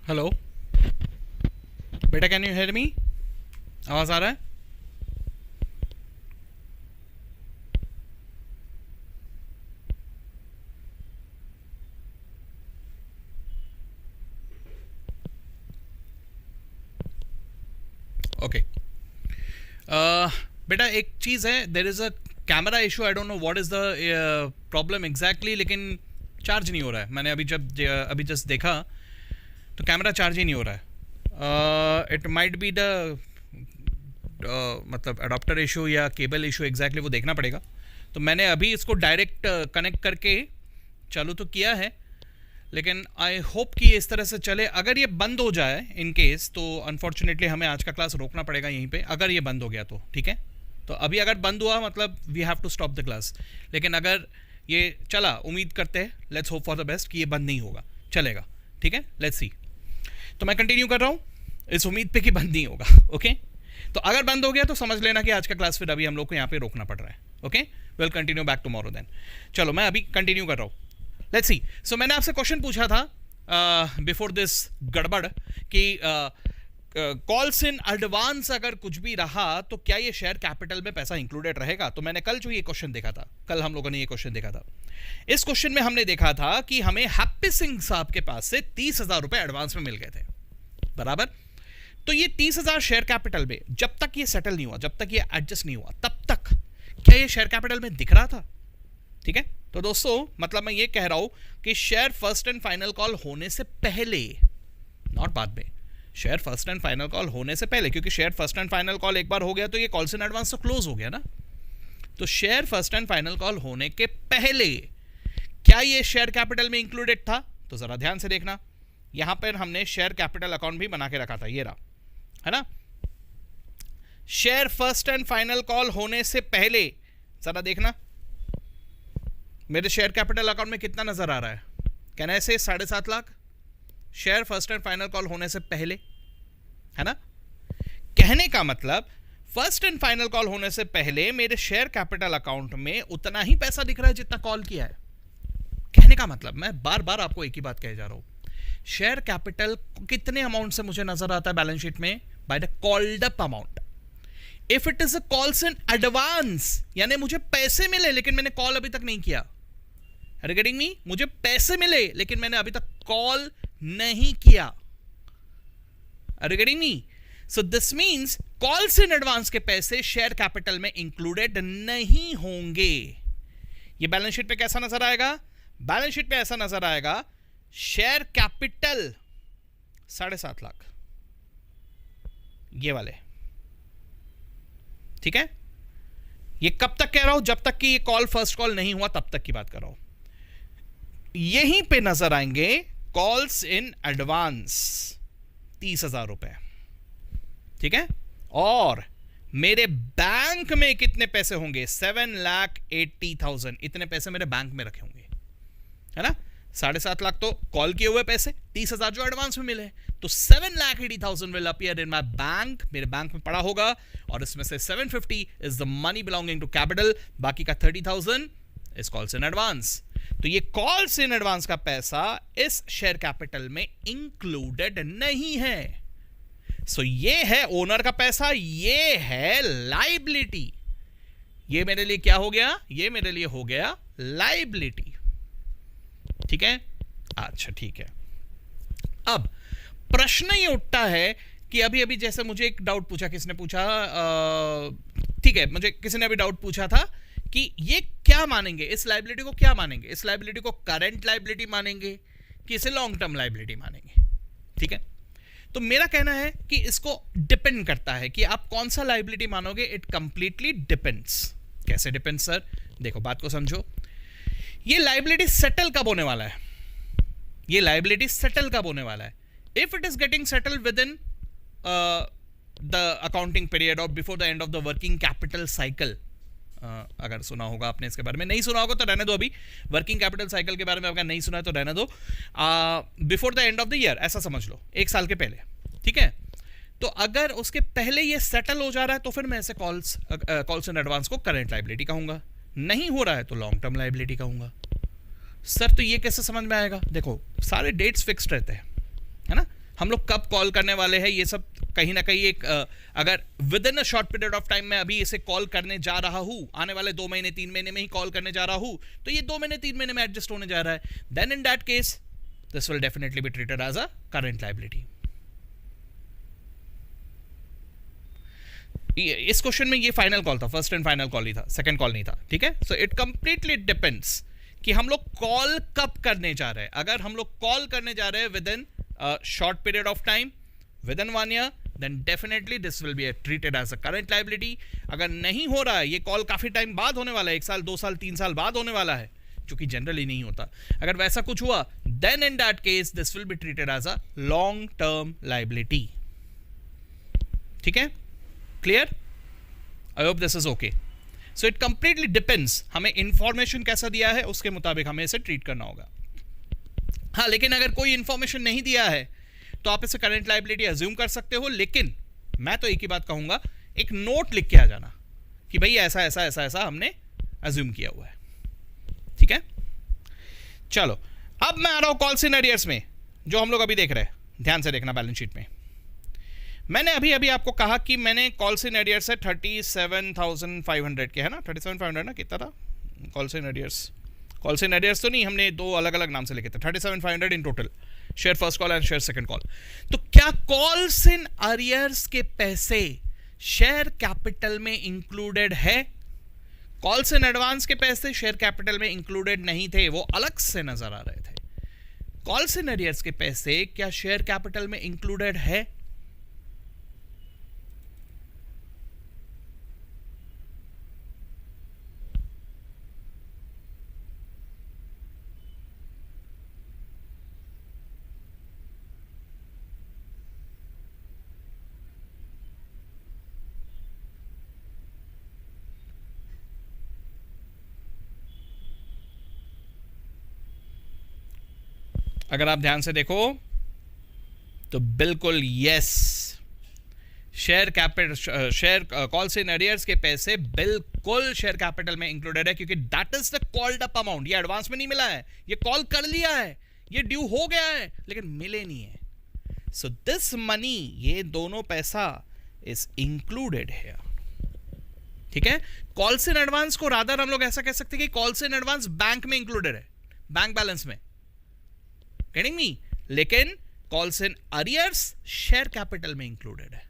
हेलो बेटा, कैन यू हेयर मी? आवाज आ रहा है? ओके बेटा, एक चीज़ है, there is a camera issue, I don't know what is the problem exactly, लेकिन चार्ज नहीं हो रहा है. मैंने अभी जस्ट देखा तो कैमरा चार्ज ही नहीं हो रहा है. इट माइट बी द मतलब अडॉप्टर इशू या केबल इशू, एग्जैक्टली वो देखना पड़ेगा. तो मैंने अभी इसको डायरेक्ट कनेक्ट करके चालू तो किया है, लेकिन आई होप कि ये इस तरह से चले. अगर ये बंद हो जाए इन केस, तो अनफॉर्चुनेटली हमें आज का क्लास रोकना पड़ेगा यहीं पे. अगर ये बंद हो गया तो ठीक है. तो अभी अगर बंद हुआ मतलब we have to stop the class. लेकिन अगर ये चला, उम्मीद करते हैं, let's hope for the best कि ये बंद नहीं होगा, चलेगा. ठीक है, लेट्स सी. तो मैं कंटिन्यू कर रहा हूँ इस उम्मीद पे कि बंद नहीं होगा. ओके तो अगर बंद हो गया तो समझ लेना कि आज का क्लास फिर अभी हम लोग को यहाँ पे रोकना पड़ रहा है. Okay, will continue back tomorrow then. चलो मैं अभी कंटिन्यू कर रहा हूँ. Let's see. सो मैंने आपसे क्वेश्चन पूछा था बिफोर दिस गड़बड़ कि कॉल्स इन एडवांस अगर कुछ भी रहा तो क्या ये शेयर कैपिटल में पैसा इंक्लूडेड रहेगा. तो मैंने कल जो ये क्वेश्चन देखा था, कल हम लोगों ने ये क्वेश्चन देखा था. इस क्वेश्चन में हमने देखा था कि हमें हैप्पी सिंह साहब के पास से 30,000 रुपए एडवांस में मिल गए थे, बराबर. तो ये 30,000 शेयर कैपिटल में जब तक ये सेटल नहीं हुआ, जब तक ये एडजस्ट नहीं हुआ, तब तक क्या ये शेयर कैपिटल में दिख रहा था. ठीक है. तो दोस्तों मतलब मैं ये कह रहा हूं कि share first and final call होने से पहले, नॉट बाद में, share first and final call होने से पहले, क्योंकि share first and final call एक बार हो गया तो ये कॉल्स इन एडवांस तो क्लोज हो गया ना. तो share first and final call होने के पहले क्या ये शेयर कैपिटल में इंक्लूडेड था. तो जरा ध्यान से देखना, यहां पर हमने शेयर कैपिटल अकाउंट भी बना के रखा था, ये रहा, है ना. Share first and final call होने से पहले जरा देखना मेरे शेयर कैपिटल अकाउंट में कितना नजर आ रहा है. कैन आई से 7.5 lakh share first and final call होने से पहले, है ना. कहने का मतलब फर्स्ट एंड फाइनल कॉल होने से पहले मेरे शेयर कैपिटल अकाउंट में उतना ही पैसा दिख रहा है जितना कॉल किया है. कहने का मतलब, मैं बार बार आपको एक ही बात कह जा रहा हूं, शेयर कैपिटल कितने अमाउंट से मुझे नजर आता है बैलेंस शीट में, by the called up amount. If it is a calls in advance, यानी मुझे पैसे मिले लेकिन मैंने कॉल अभी तक नहीं किया. Are you getting me? मुझे पैसे मिले लेकिन मैंने अभी तक कॉल नहीं किया. Are you getting me? So this means calls in advance के पैसे शेयर कैपिटल में इंक्लूडेड नहीं होंगे. ये बैलेंस शीट पे कैसा नजर आएगा? बैलेंस शीट पे ऐसा नजर आएगा, शेयर कैपिटल 7.5 लाख, ये वाले. ठीक है. ये कब तक कह रहा हूं? जब तक कि ये कॉल फर्स्ट कॉल नहीं हुआ तब तक की बात कर रहा हूं. यहीं पे नजर आएंगे कॉल्स इन एडवांस 30,000 रुपए. ठीक है. और मेरे बैंक में कितने पैसे होंगे? 7,80,000. इतने पैसे मेरे बैंक में रखे होंगे, है ना. 7.5 लाख तो कॉल किए हुए पैसे, 30,000 जो एडवांस में मिले, तो 7,80,000 will appear in my bank, मेरे बैंक में पड़ा होगा. और इसमें से 750 is the money belonging to capital, बाकी का 30,000 इज कॉल्स इन एडवांस. तो ये कॉल्स इन एडवांस का पैसा इस शेयर कैपिटल में इंक्लूडेड नहीं है. सो ये है ओनर का पैसा, ये है लाइबिलिटी. ये मेरे लिए क्या हो गया? ये मेरे लिए हो गया लाइबिलिटी. ठीक है. अच्छा ठीक है. अब प्रश्न ये उठता है कि अभी अभी जैसे मुझे एक डाउट पूछा, किसने पूछा, ठीक है, मुझे किसी ने अभी डाउट पूछा था कि ये क्या मानेंगे, इस लाइबिलिटी को क्या मानेंगे, इस लाइबिलिटी को करंट लाइबिलिटी मानेंगे कि इसे लॉन्ग टर्म लाइबिलिटी मानेंगे. ठीक है. तो मेरा कहना है कि इसको डिपेंड करता है कि आप कौन सा लाइबिलिटी मानोगे. It completely depends. कैसे डिपेंड्स सर? देखो बात को समझो. ये लाइबिलिटी सेटल कब होने वाला है? ये लाइबिलिटी सेटल कब होने वाला है? If it is getting settle within the accounting period और before the end of the working capital cycle. अगर सुना होगा आपने इसके बारे में, नहीं सुना होगा तो रहने दो. अभी वर्किंग कैपिटल साइकिल के बारे में अगर नहीं सुना है तो रहने दो. Before the end of the year ऐसा समझ लो, 1 साल के पहले. ठीक है. तो अगर उसके पहले ये सेटल हो जा रहा है तो फिर मैं ऐसे कॉल्स इन एडवांस को करंट लाइबिलिटी कहूंगा. नहीं हो रहा है तो लॉन्ग टर्म लाइबिलिटी कहूंगा. सर तो ये कैसे समझ में आएगा? देखो सारे डेट्स फिक्स्ड रहते हैं, है ना. हम लोग कब कॉल करने वाले हैं, ये सब कहीं ना कहीं एक अगर with in a short period of time में अभी इसे कॉल करने जा रहा हूं, आने वाले 2 महीने 3 महीने में ही कॉल करने जा रहा हूं, तो ये 2 महीने 3 महीने में एडजस्ट होने जा रहा है, then in that case this will definitely be treated as a current liability. इस क्वेश्चन में ये फाइनल कॉल था, फर्स्ट एंड फाइनल कॉल ही था, सेकंड कॉल नहीं था, ठीक है। सो इट कंप्लीटली डिपेंड्स कि हम लोग कॉल कब करने जा रहे हैं। अगर हम लोग कॉल करने जा रहे हैं within short period of time, within 1 year, then definitely this will be treated as a current liability. अगर नहीं हो रहा है, ये कॉल काफी टाइम बाद होने वाला है, 1 साल 2 साल 3 साल बाद होने वाला है, जो कि जनरली नहीं होता, अगर वैसा कुछ हुआ, then in that case this will be treated as a long term liability. ठीक है, clear? I hope this is okay. So it completely depends, हमें इंफॉर्मेशन कैसा दिया है उसके मुताबिक हमें इसे ट्रीट करना होगा। हाँ, लेकिन अगर कोई इंफॉर्मेशन नहीं दिया है तो आप इसे करंट लायबिलिटी अज्यूम कर सकते हो, लेकिन मैं तो एक ही बात कहूंगा, एक नोट लिख के आ जाना कि भाई ऐसा ऐसा ऐसा ऐसा हमने अज्यूम किया हुआ है। ठीक है, चलो अब मैं आ रहा हूं कॉल्स इन अरियर्स में, जो हम लोग अभी देख रहे हैं। ध्यान से देखना बैलेंस शीट में। मैंने अभी आपको कहा कि मैंने कॉल्स इन अरियर्स है 37,500 के, है ना, 37,500 ना, कितना था calls in arrears? Calls in arrears तो नहीं, हमने 2 अलग अलग नाम से लिखे थे, 37,500 in total, share first call and share second call. तो क्या कॉल्स इन अरियर्स के पैसे शेयर कैपिटल में इंक्लूडेड है? कॉल्स इन एडवांस के पैसे शेयर कैपिटल में इंक्लूडेड नहीं थे, वो अलग से नजर आ रहे थे। कॉल्स इन अरियर्स के पैसे क्या शेयर कैपिटल में इंक्लूडेड है? अगर आप ध्यान से देखो तो बिल्कुल yes, share capital, share calls in arrears के पैसे बिल्कुल शेयर कैपिटल में इंक्लूडेड है, क्योंकि that is the called up amount. ये एडवांस में नहीं मिला है, ये कॉल कर लिया है, ये ड्यू हो गया है, लेकिन मिले नहीं है। सो दिस मनी, ये दोनों पैसा इज इंक्लूडेड है। ठीक है, कॉल्स इन एडवांस को रादर हम लोग ऐसा कह सकते हैं कि कॉल्स इन एडवांस बैंक में इंक्लूडेड है, बैंक बैलेंस में, गेटिंग मी? लेकिन calls in arrears share capital में इंक्लूडेड है।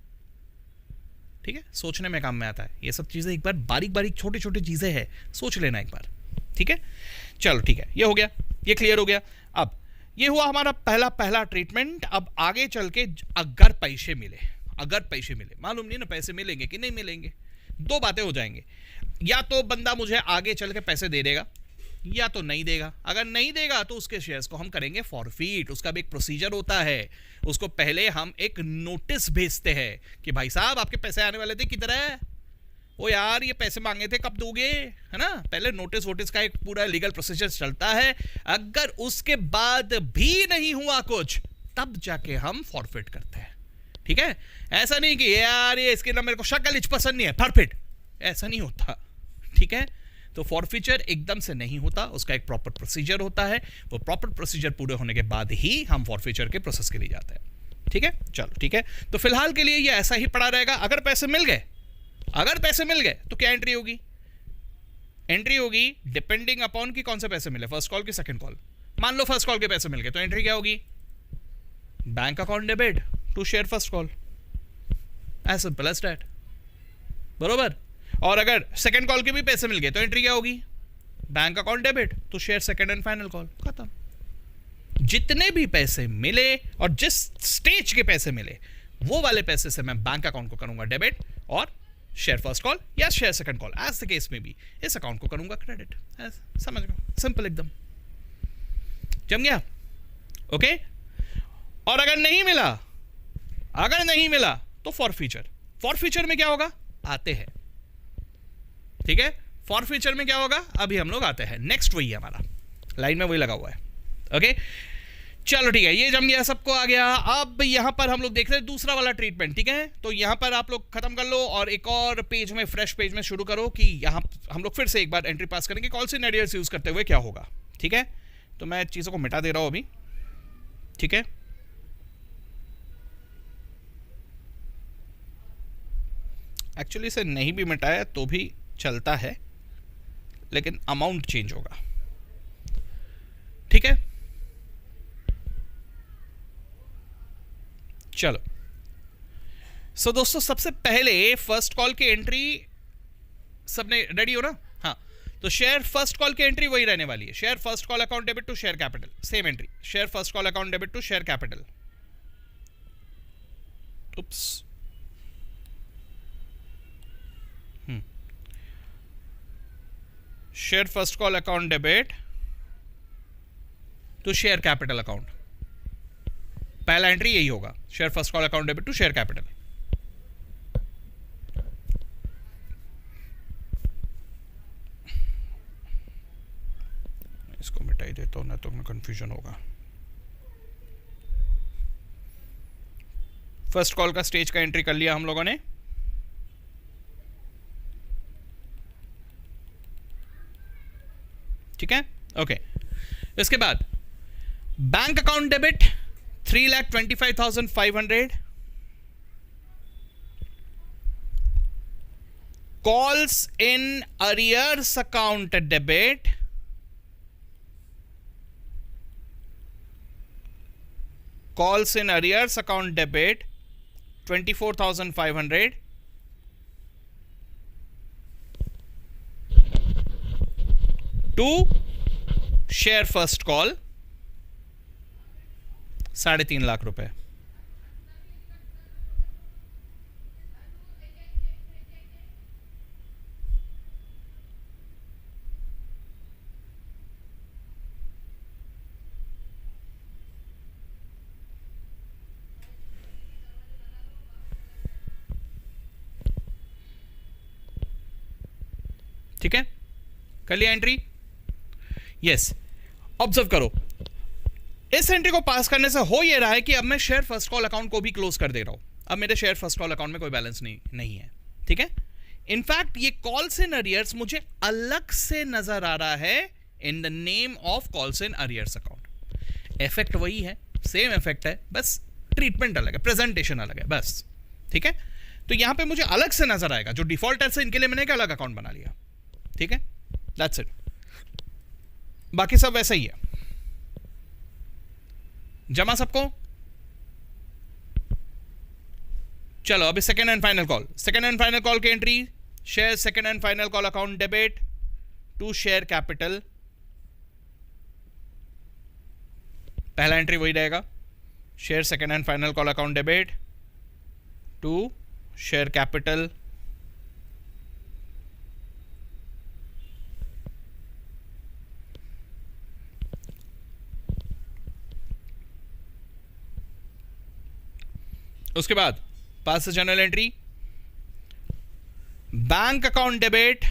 ठीक है, सोचने में काम में आता है ये सब चीजें, एक बार बारीक बारीक छोटी छोटी चीजें हैं, सोच लेना एक बार। ठीक है, चलो ठीक है, ये हो गया, ये क्लियर हो गया। अब ये हुआ हमारा पहला ट्रीटमेंट। अब आगे चल के अगर पैसे मिले, मालूम नहीं ना पैसे मिलेंगे कि नहीं मिलेंगे, 2 बातें हो जाएंगे, या तो बंदा मुझे आगे चल के पैसे दे देगा या तो नहीं देगा। अगर नहीं देगा तो उसके शेयर्स को हम करेंगे फॉरफीट। उसका भी एक प्रोसीजर होता है, उसको पहले हम एक नोटिस भेजते हैं कि भाई साहब आपके पैसे आने वाले थे, किधर है ओ यार, ये पैसे मांगे थे कब दोगे, है ना। पहले नोटिस वोटिस का एक पूरा लीगल प्रोसीजर चलता है। अगर उसके बाद भी नहीं हुआ कुछ, तब जाके हम फॉरफिट करते हैं। ठीक है, ऐसा नहीं कि यार ये इसके ना मेरे को शक्ल पसंद नहीं है फॉरफिट, ऐसा नहीं होता। ठीक है, तो फॉरफीचर एकदम से नहीं होता, उसका एक प्रॉपर प्रोसीजर होता है। वो प्रॉपर प्रोसीजर पूरे होने के बाद ही हम फॉरफीचर के प्रोसेस के लिए जाते हैं। ठीक है, चलो ठीक है, तो फिलहाल के लिए ये ऐसा ही पड़ा रहेगा। अगर पैसे मिल गए तो क्या एंट्री होगी? एंट्री होगी डिपेंडिंग अपॉन कि कौन से पैसे मिले, फर्स्ट कॉल की सेकंड कॉल। मान लो फर्स्ट कॉल के पैसे मिल गए तो एंट्री क्या होगी? Bank account debit to share first call, as simple as that, बरोबर। और अगर सेकंड कॉल के भी पैसे मिल गए तो एंट्री क्या होगी? Bank account debit to share second and final call, खत्म। जितने भी पैसे मिले और जिस स्टेज के पैसे मिले, वो वाले पैसे से मैं बैंक अकाउंट को करूंगा डेबिट, और शेयर फर्स्ट कॉल या share second call as the case में भी इस अकाउंट को करूंगा क्रेडिट। समझ गए? सिंपल एकदम, जम गया? ओके। और अगर नहीं मिला तो फॉरफीचर में क्या होगा? आते हैं। ठीक है, फॉरफीचर में क्या होगा? अभी हम लोग आते हैं। नेक्स्ट वही है हमारा, लाइन में वही लगा हुआ है। ओके, चलो ठीक है, ये जम गया, सबको आ गया। अब यहां पर हम लोग देख रहे हैं दूसरा वाला ट्रीटमेंट। ठीक है, तो यहां पर आप लोग खत्म कर लो और एक और पेज में, फ्रेश पेज में शुरू करो कि यहां हम लोग फिर से एक बार एंट्री पास करेंगे कॉल्स इन अरियर्स यूज करते हुए क्या होगा। ठीक है, तो मैं चीजों को मिटा दे रहा हूं अभी। ठीक है, एक्चुअली इसे नहीं भी मिटाया तो भी चलता है, लेकिन अमाउंट चेंज होगा। ठीक है, चलो। सो दोस्तों, सबसे पहले फर्स्ट कॉल की एंट्री सबने रेडी हो ना? हाँ, तो शेयर फर्स्ट कॉल की एंट्री वही रहने वाली है। Share first call account debit to share capital, same entry. Share first call account debit to share capital. Oops, share first call account debit to share capital account. पहला एंट्री यही होगा, share first call account debit to share capital. इसको मिटाई देता हूं ना तो कंफ्यूजन होगा। फर्स्ट कॉल का स्टेज का एंट्री कर लिया हम लोगों ने। ठीक है, ओके। इसके बाद bank account debit 3,25,500, calls in arrears account debit calls in arrears account debit 24,500, to share first call 3.5 lakh रुपए। ठीक है, कर लिया एंट्री? यस। ऑब्जर्व करो, इस एंट्री को पास करने से हो ये रहा है कि अब मैं शेयर फर्स्ट कॉल अकाउंट को भी क्लोज कर दे रहा हूं। अब मेरे शेयर फर्स्ट कॉल अकाउंट में कोई बैलेंस नहीं है। ठीक है, इनफैक्ट ये कॉल्स इन अरियर्स मुझे अलग से नजर आ रहा है in the name of calls in arrears account. Effect वही है, सेम इफेक्ट है, बस ट्रीटमेंट अलग है, प्रेजेंटेशन अलग है, बस। ठीक है, तो यहां पे मुझे अलग से नजर आएगा। जो डिफॉल्ट है से इनके लिए मैंने एक अलग अकाउंट बना लिया। ठीक है, दैट्स इट। बाकी सब वैसा ही है। जमा सबको? चलो अभी second and final call. Second and final call की entry, share second and final call account debit to share capital. पहला एंट्री वही रहेगा, share second and final call account debit to share capital. उसके बाद पास से general entry, bank account debit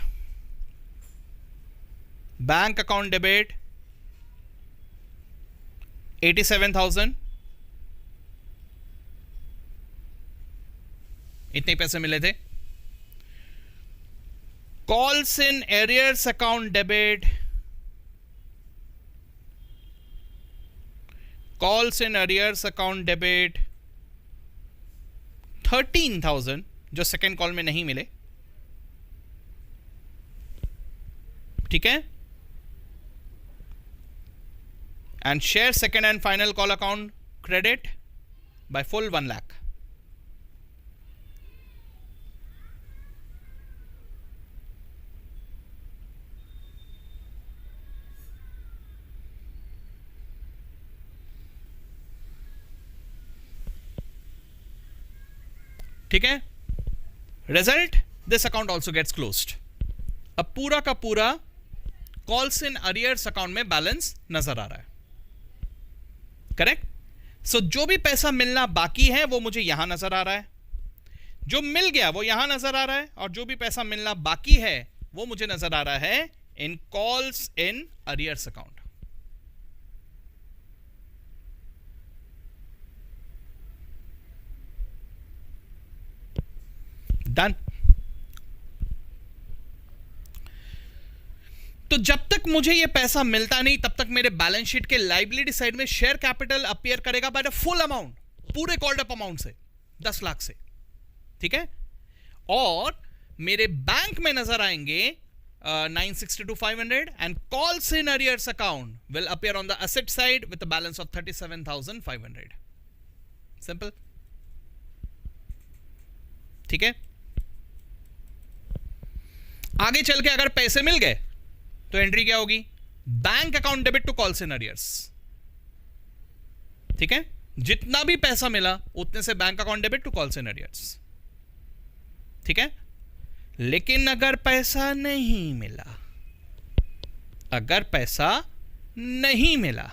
87,000, इतने पैसे मिले थे। Calls in arrears account debit, calls in arrears account debit 13,000, जो सेकेंड कॉल में नहीं मिले। ठीक है, and share second and final call account credit by full 1 lakh. ठीक है, result, this account also gets closed. अब पूरा का पूरा कॉल्स इन अरियर्स अकाउंट में बैलेंस नजर आ रहा है। करेक्ट? सो जो भी पैसा मिलना बाकी है वो मुझे यहां नजर आ रहा है, जो मिल गया वो यहां नजर आ रहा है, और जो भी पैसा मिलना बाकी है वो मुझे नजर आ रहा है इन calls in arrears account. Done. तो जब तक मुझे ये पैसा मिलता नहीं तब तक मेरे बैलेंस शीट के लायबिलिटी साइड में शेयर कैपिटल अपीयर करेगा बाय द फुल अमाउंट, पूरे कॉल्ड अप अमाउंट से, 10 लाख से। ठीक है, और मेरे बैंक में नजर आएंगे 962,500 and calls in arrears account will appear on the asset side with a balance of 37,500. Simple. ठीक है. आगे चल के अगर पैसे मिल गए तो एंट्री क्या होगी? Bank account debit to calls in arrears. ठीक है, जितना भी पैसा मिला उतने से bank account debit to calls in arrears. ठीक है. लेकिन अगर पैसा नहीं मिला, अगर पैसा नहीं मिला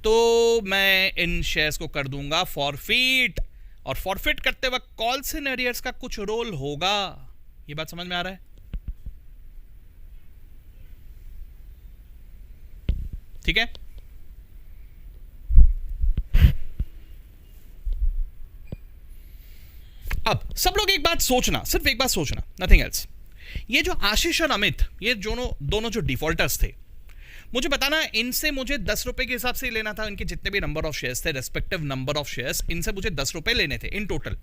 तो मैं इन शेयर्स को कर दूंगा फॉरफिट. और फॉरफिट करते वक्त कॉल्स इन अरियर्स का कुछ रोल होगा. ये बात समझ में आ रहा है? ठीक है. अब सब लोग एक बात सोचना, सिर्फ एक बात सोचना, नथिंग एल्स. ये जो आशीष और अमित, ये दोनों जो डिफॉल्टर्स थे, मुझे बताना, इनसे मुझे 10 रुपए के हिसाब से लेना था. इनके जितने भी नंबर ऑफ शेयर्स थे, रेस्पेक्टिव नंबर ऑफ शेयर्स, इनसे मुझे 10 रुपए लेने थे इन टोटल.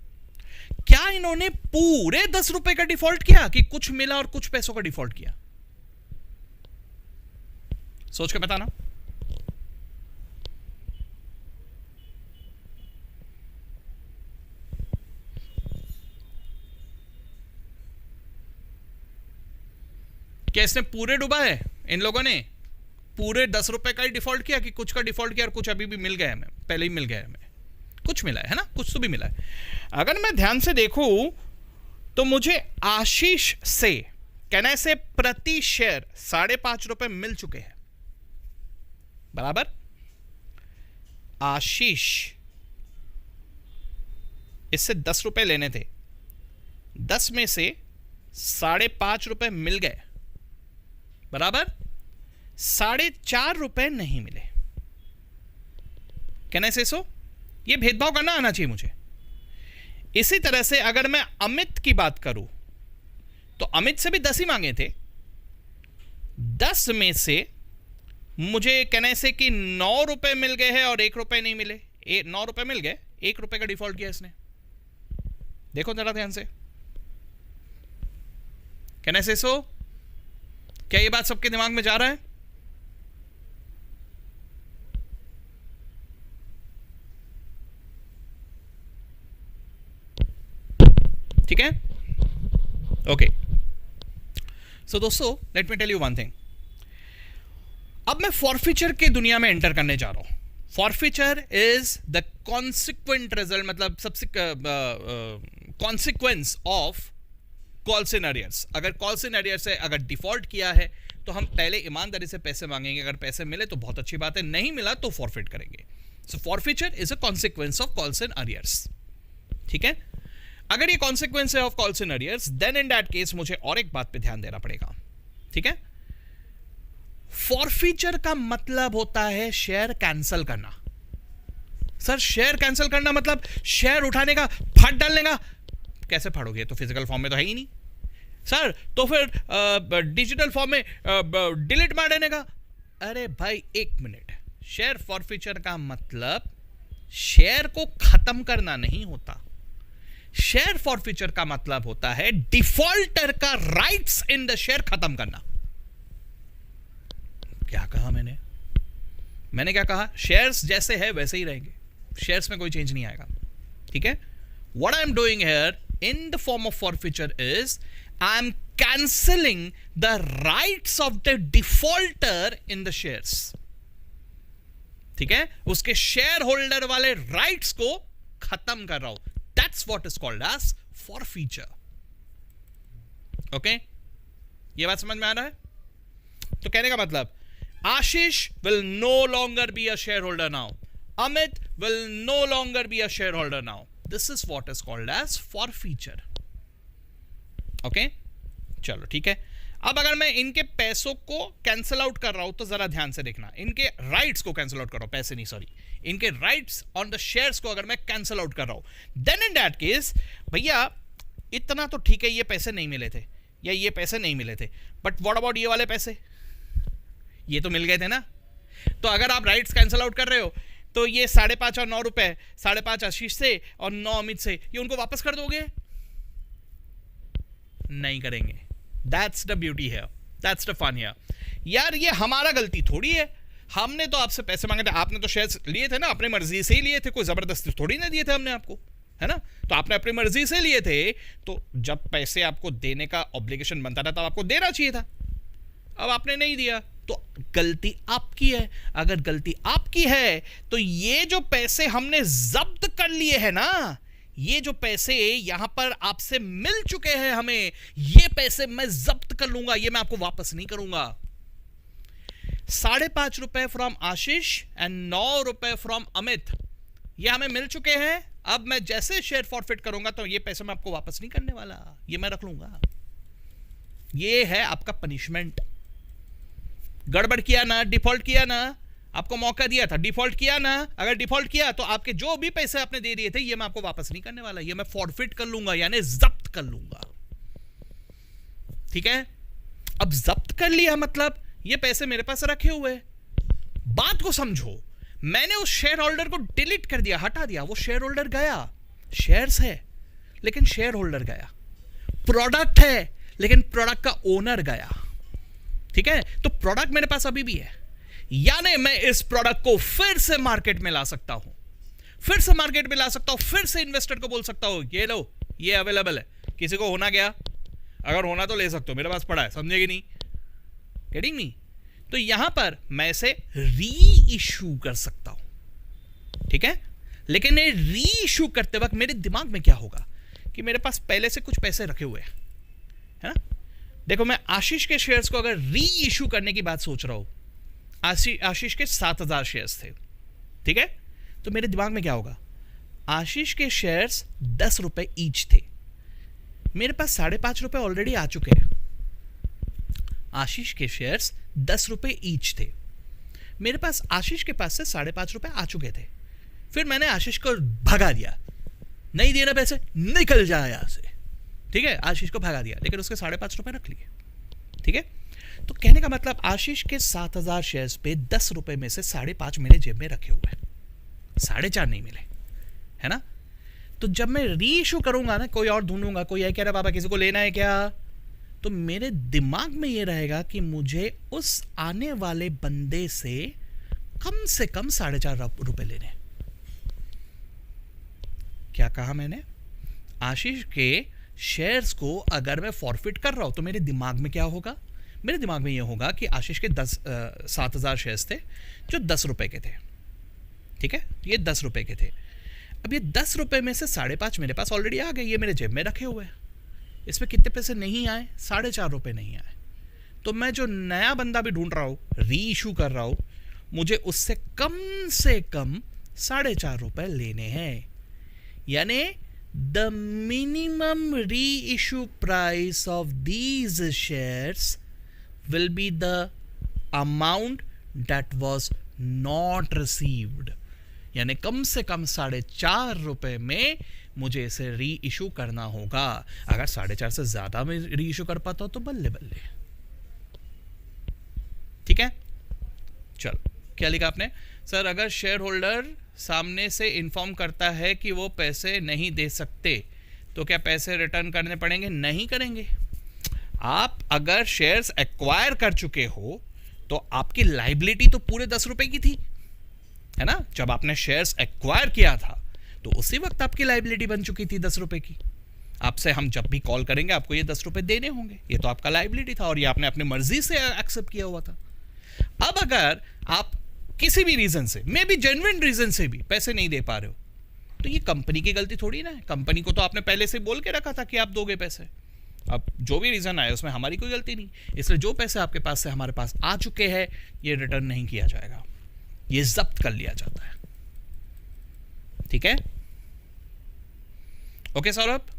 क्या इन्होंने पूरे 10 रुपए का डिफॉल्ट किया कि कुछ मिला और कुछ पैसों का डिफॉल्ट किया? सोच के बताना. क्या इसने पूरे डूबा है? इन लोगों ने पूरे 10 रुपए का ही डिफॉल्ट किया कि कुछ का डिफॉल्ट किया और कुछ अभी भी मिल गया है? हमें पहले ही मिल गया है, हमें कुछ मिला है ना, कुछ तो भी मिला है. अगर मैं ध्यान से देखूं तो मुझे आशीष से कहना से प्रति शेयर 5.5 रुपए मिल चुके हैं. बराबर. आशीष इससे 10 रुपए लेने थे, 10 में से 5.5 रुपए मिल गए. बराबर. 4.5 रुपए नहीं मिले. कहना से सो ये भेदभाव करना आना चाहिए मुझे. इसी तरह से अगर मैं अमित की बात करूं तो अमित से भी 10 ही मांगे थे. 10 में से मुझे कहने से कि 9 रुपए मिल गए हैं और 1 रुपए नहीं मिले. 9 रुपए मिल गए, 1 रुपए का डिफॉल्ट किया इसने. देखो जरा ध्यान से. कहने से सो क्या ये बात सबके दिमाग में जा रहा है? ठीक है. ओके. सो दोस्तों, let me tell you one thing. अब मैं फॉरफीचर की दुनिया में एंटर करने जा रहा हूं. Forfeiture is the consequent result, मतलब सबसे consequence of calls in arrears. अगर कॉल्स इन अरियर्स से अगर डिफॉल्ट किया है तो हम पहले ईमानदारी से पैसे मांगेंगे. अगर पैसे मिले तो बहुत अच्छी बात है, नहीं मिला तो फॉरफिट करेंगे. So forfeiture is a consequence of calls in arrears. ठीक है. अगर ये कॉन्सिक्वेंस है of calls in arrears, then in that case मुझे और एक बात पे ध्यान देना पड़ेगा. ठीक है. फॉरफीचर का मतलब होता है शेयर कैंसिल करना. सर शेयर कैंसिल करना मतलब शेयर उठाने का, फाड़ डालने का. कैसे फाड़ोगे? तो फिजिकल फॉर्म में तो है ही नहीं. सर तो फिर डिजिटल फॉर्म में डिलीट मार देने का. अरे भाई एक मिनट. शेयर फॉरफीचर का मतलब शेयर को खत्म करना नहीं होता. शेयर फॉरफीचर का मतलब होता है डिफॉल्टर का राइट्स इन द शेयर खत्म करना. क्या कहा मैंने क्या कहा? शेयर्स जैसे है वैसे ही रहेंगे. शेयर्स में कोई चेंज नहीं आएगा. ठीक है. What I am doing here in the form of forfeiture is I am cancelling the rights of the defaulter in the shares. ठीक है. उसके शेयर होल्डर वाले राइट्स को खत्म कर रहा हूं. That's what is called as forfeiture. Okay? ये बात समझ में आ रहा है? तो कहने का मतलब आशीष will no longer be a shareholder now. Amit will no longer be a shareholder now. This is what is called as forfeiture. Okay? चलो ठीक है. अब अगर मैं इनके पैसों को कैंसिल आउट कर रहा हूं तो जरा ध्यान से देखना. इनके राइट्स को कैंसिल आउट कर रहा हूं, पैसे नहीं, सॉरी. इनके राइट्स ऑन द शेयर्स को अगर मैं कैंसिल आउट कर रहा हूं, देन इन दैट केस भैया इतना तो ठीक है, ये पैसे नहीं मिले थे या ये पैसे नहीं मिले थे, बट व्हाट अबाउट ये वाले पैसे? ये तो मिल गए थे ना. तो अगर आप राइट्स कैंसिल आउट कर रहे हो तो ये 5.5 और 9 रुपए, 5.5 आशीष से और 9 अमित से, ये उनको वापस कर दोगे? नहीं करेंगे। दैट्स द ब्यूटी है, दैट्स द फन है। यार ये हमारा गलती थोड़ी है, हमने तो आपसे पैसे मांगे थे, आपने तो शेयर्स लिए थे ना, अपनी मर्जी से ही लिए थे, कोई जबरदस्ती थोड़ी ना दिए थे हमने आपको, है ना। तो आपने अपनी मर्जी से लिए थे, तो जब पैसे आपको देने का ऑब्लिगेशन बनता था तब आपको देना चाहिए था। अब आपने नहीं दिया तो गलती आपकी है। अगर गलती आपकी है तो ये जो पैसे हमने जब्त कर लिए हैं ना, ये जो पैसे यहां पर आपसे मिल चुके हैं हमें, ये पैसे मैं जब्त कर लूंगा, ये मैं आपको वापस नहीं करूंगा। 5.5 रुपए फ्रॉम आशीष एंड 9 रुपए फ्रॉम अमित, ये हमें मिल चुके हैं। अब मैं जैसे शेयर फॉरफिट करूंगा तो ये पैसे मैं आपको वापस नहीं करने वाला, ये मैं रख लूंगा। ये है आपका पनिशमेंट। गड़बड़ किया ना, डिफॉल्ट किया ना, आपको मौका दिया था, डिफॉल्ट किया ना, अगर डिफॉल्ट किया तो आपके जो भी पैसे आपने दे दिए थे ये मैं आपको वापस नहीं करने वाला, ये मैं फॉरफिट कर लूंगा, यानी जब्त कर लूंगा। ठीक है, अब जब्त कर लिया मतलब ये पैसे मेरे पास रखे हुए। बात को समझो, मैंने उस शेयर होल्डर को डिलीट कर दिया, हटा दिया, वो शेयर होल्डर गया। शेयर्स है लेकिन शेयर होल्डर गया, प्रोडक्ट है लेकिन प्रोडक्ट का ओनर गया। ठीक है, तो प्रोडक्ट मेरे पास अभी भी है, यानी मैं इस प्रोडक्ट को फिर से मार्केट में ला सकता हूं, फिर से मार्केट में ला सकता हूं, फिर से इन्वेस्टर को बोल सकता हूं ये लो, ये अवेलेबल है, किसी को होना क्या, अगर होना तो ले सकते हो, मेरे पास पड़ा है, समझेगी नहीं, गेटिंग मी। तो यहां पर मैं इसे री इशू कर सकता हूं। ठीक है, लेकिन ये री इशू करते वक्त मेरे दिमाग में क्या होगा कि मेरे पास पहले से कुछ पैसे रखे हुए हैं, है ना। देखो, मैं आशीष के शेयर्स को अगर री इशू करने की बात सोच रहा हूं, आशीष के 7,000 शेयर्स थे, ठीक है, तो मेरे दिमाग में क्या होगा, आशीष के शेयर्स 10 रुपए ईच थे, मेरे पास 5.5 रुपए ऑलरेडी आ चुके हैं। आशीष के शेयर्स 10 रुपए ईच थे, मेरे पास आशीष के पास से 5.5 रुपए आ चुके थे। फिर मैंने आशीष को भगा दिया, नहीं देना पैसे, निकल जाए यहां से। ठीक है, आशीष को भगा दिया, लेकिन उसके 5.5 रुपए रख लिए। ठीक है, तो कहने का मतलब आशीष के 7,000 शेयर्स पे 10 रुपए में से 5.5 मेरे जेब में रखे हुए, 4.5 नहीं मिले, है ना। तो जब मैं री इशू करूंगा ना, कोई और ढूंढूंगा, कोई यह कह रहा बाबा किसी को लेना है क्या, तो मेरे दिमाग में यह रहेगा कि मुझे उस आने वाले बंदे से कम 4.5 रुपए लेने। क्या कहा मैंने, आशीष के शेयर्स को अगर मैं फॉरफिट कर रहा हूं तो मेरे दिमाग में क्या होगा, मेरे दिमाग में यह होगा कि आशीष के 7,000 शेयर्स थे जो 10 रुपए के थे। ठीक है, ये 10 रुपए के थे। अब ये 10 रुपए में से 5.5 मेरे पास ऑलरेडी आ गए, ये मेरे जेब में रखे हुए हैं। इसमें कितने पैसे नहीं आए, 4.5 रुपए नहीं आए। तो मैं जो नया बंदा भी ढूंढ रहा हूं, री इशू कर रहा हूं, मुझे उससे कम 4.5 रुपए लेने हैं, यानी the minimum reissue price of these shares will be the amount that was not received, यानी कम से कम 4.5 रुपए में मुझे इसे री इशू करना होगा। अगर 4.5 से ज्यादा में री इशू कर पाता हो तो बल्ले बल्ले। ठीक है, चलो क्या लिखा आपने, सर अगर शेयर होल्डर सामने से इन्फॉर्म करता है कि वो पैसे नहीं दे सकते तो क्या पैसे रिटर्न करने पड़ेंगे, नहीं करेंगे। आप अगर शेयर्स एक्वायर कर चुके हो तो आपकी लाइबिलिटी तो पूरे 10 रुपए की थी, है ना। जब आपने शेयर्स एक्वायर किया था तो उसी वक्त आपकी लाइबिलिटी बन चुकी थी 10 रुपए की। आपसे हम जब भी कॉल करेंगे आपको ये 10 रुपए देने होंगे, ये तो आपका लाइबिलिटी था और ये आपने अपनी मर्जी से एक्सेप्ट किया हुआ था। अब अगर आप किसी भी रीजन से, मे बी जेन्युइन रीजन से भी पैसे नहीं दे पा रहे हो, तो ये कंपनी की गलती थोड़ी ना है। कंपनी को तो आपने पहले से बोल के रखा था कि आप दोगे पैसे। अब जो भी रीजन आए उसमें हमारी कोई गलती नहीं, इसलिए जो पैसे आपके पास से हमारे पास आ चुके हैं ये रिटर्न नहीं किया जाएगा, ये जब्त कर लिया जाता है। ठीक है, ओके सौरभ।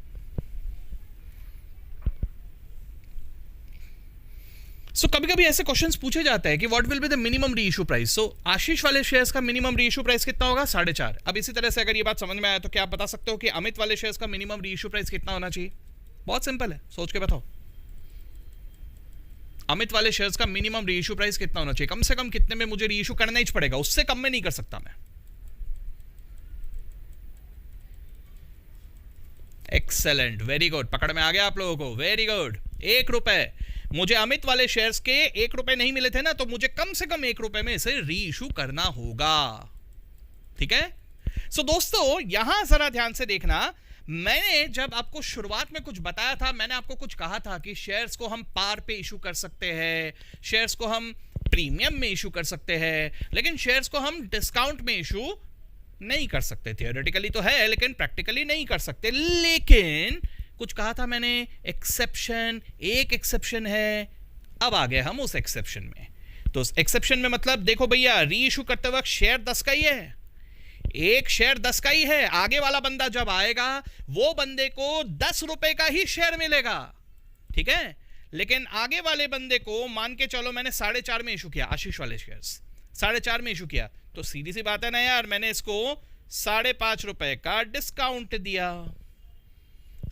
सो कभी कभी ऐसे क्वेश्चंस पूछे जाते हैं कि what will be the minimum री इशू प्राइस। सो आशीष वाले शेयर्स का मिनिमम री इशू प्राइस कितना होगा, 4.5। अब इसी तरह से अगर ये बात समझ में आया तो क्या आप बता सकते हो कि अमित वाले शेयर्स का मिनिमम री इशू प्राइस कितना होना चाहिए। बहुत सिंपल है, सोच के बताओ। अमित वाले शेयर्स का मिनिमम री इशू प्राइस कितना होना चाहिए, कम से कम कितने में मुझे री इशू करना ही पड़ेगा, उससे कम में नहीं कर सकता मैं। एक्सेलेंट, वेरी गुड, पकड़ में आ गया आप लोगों को, वेरी गुड। 1 रुपए, मुझे अमित वाले शेयर्स के 1 रुपए नहीं मिले थे ना, तो मुझे कम से कम 1 रुपए में इसे री इशू करना होगा, ठीक है। सो दोस्तों यहां जरा ध्यान से देखना, मैंने जब आपको शुरुआत में कुछ बताया था, मैंने आपको कुछ कहा था कि शेयर्स को हम पार पे इशू कर सकते हैं, शेयर्स को हम प्रीमियम में इशू कर सकते हैं, लेकिन शेयर्स को हम डिस्काउंट में इशू नहीं कर सकते। थियोरेटिकली तो है लेकिन प्रैक्टिकली नहीं कर सकते। लेकिन कुछ कहा था मैंने, एक्सेप्शन, एक एक्सेप्शन है। अब आ गए हम उस एक्सेप्शन में। तो उस एक्सेप्शन में मतलब देखो भैया, री इशू करते वक्त शेयर 10 का ही है, एक शेयर 10 का ही है। आगे वाला बंदा जब आएगा वो बंदे को 10 रुपए का ही शेयर मिलेगा, ठीक है। लेकिन आगे वाले बंदे को मान के चलो मैंने 4.5 में इशू किया, आशीष वाले शेयर्स 4.5 में इशू किया, तो सीधी सी बात है ना यार, मैंने इसको 5.5 रुपए का डिस्काउंट दिया।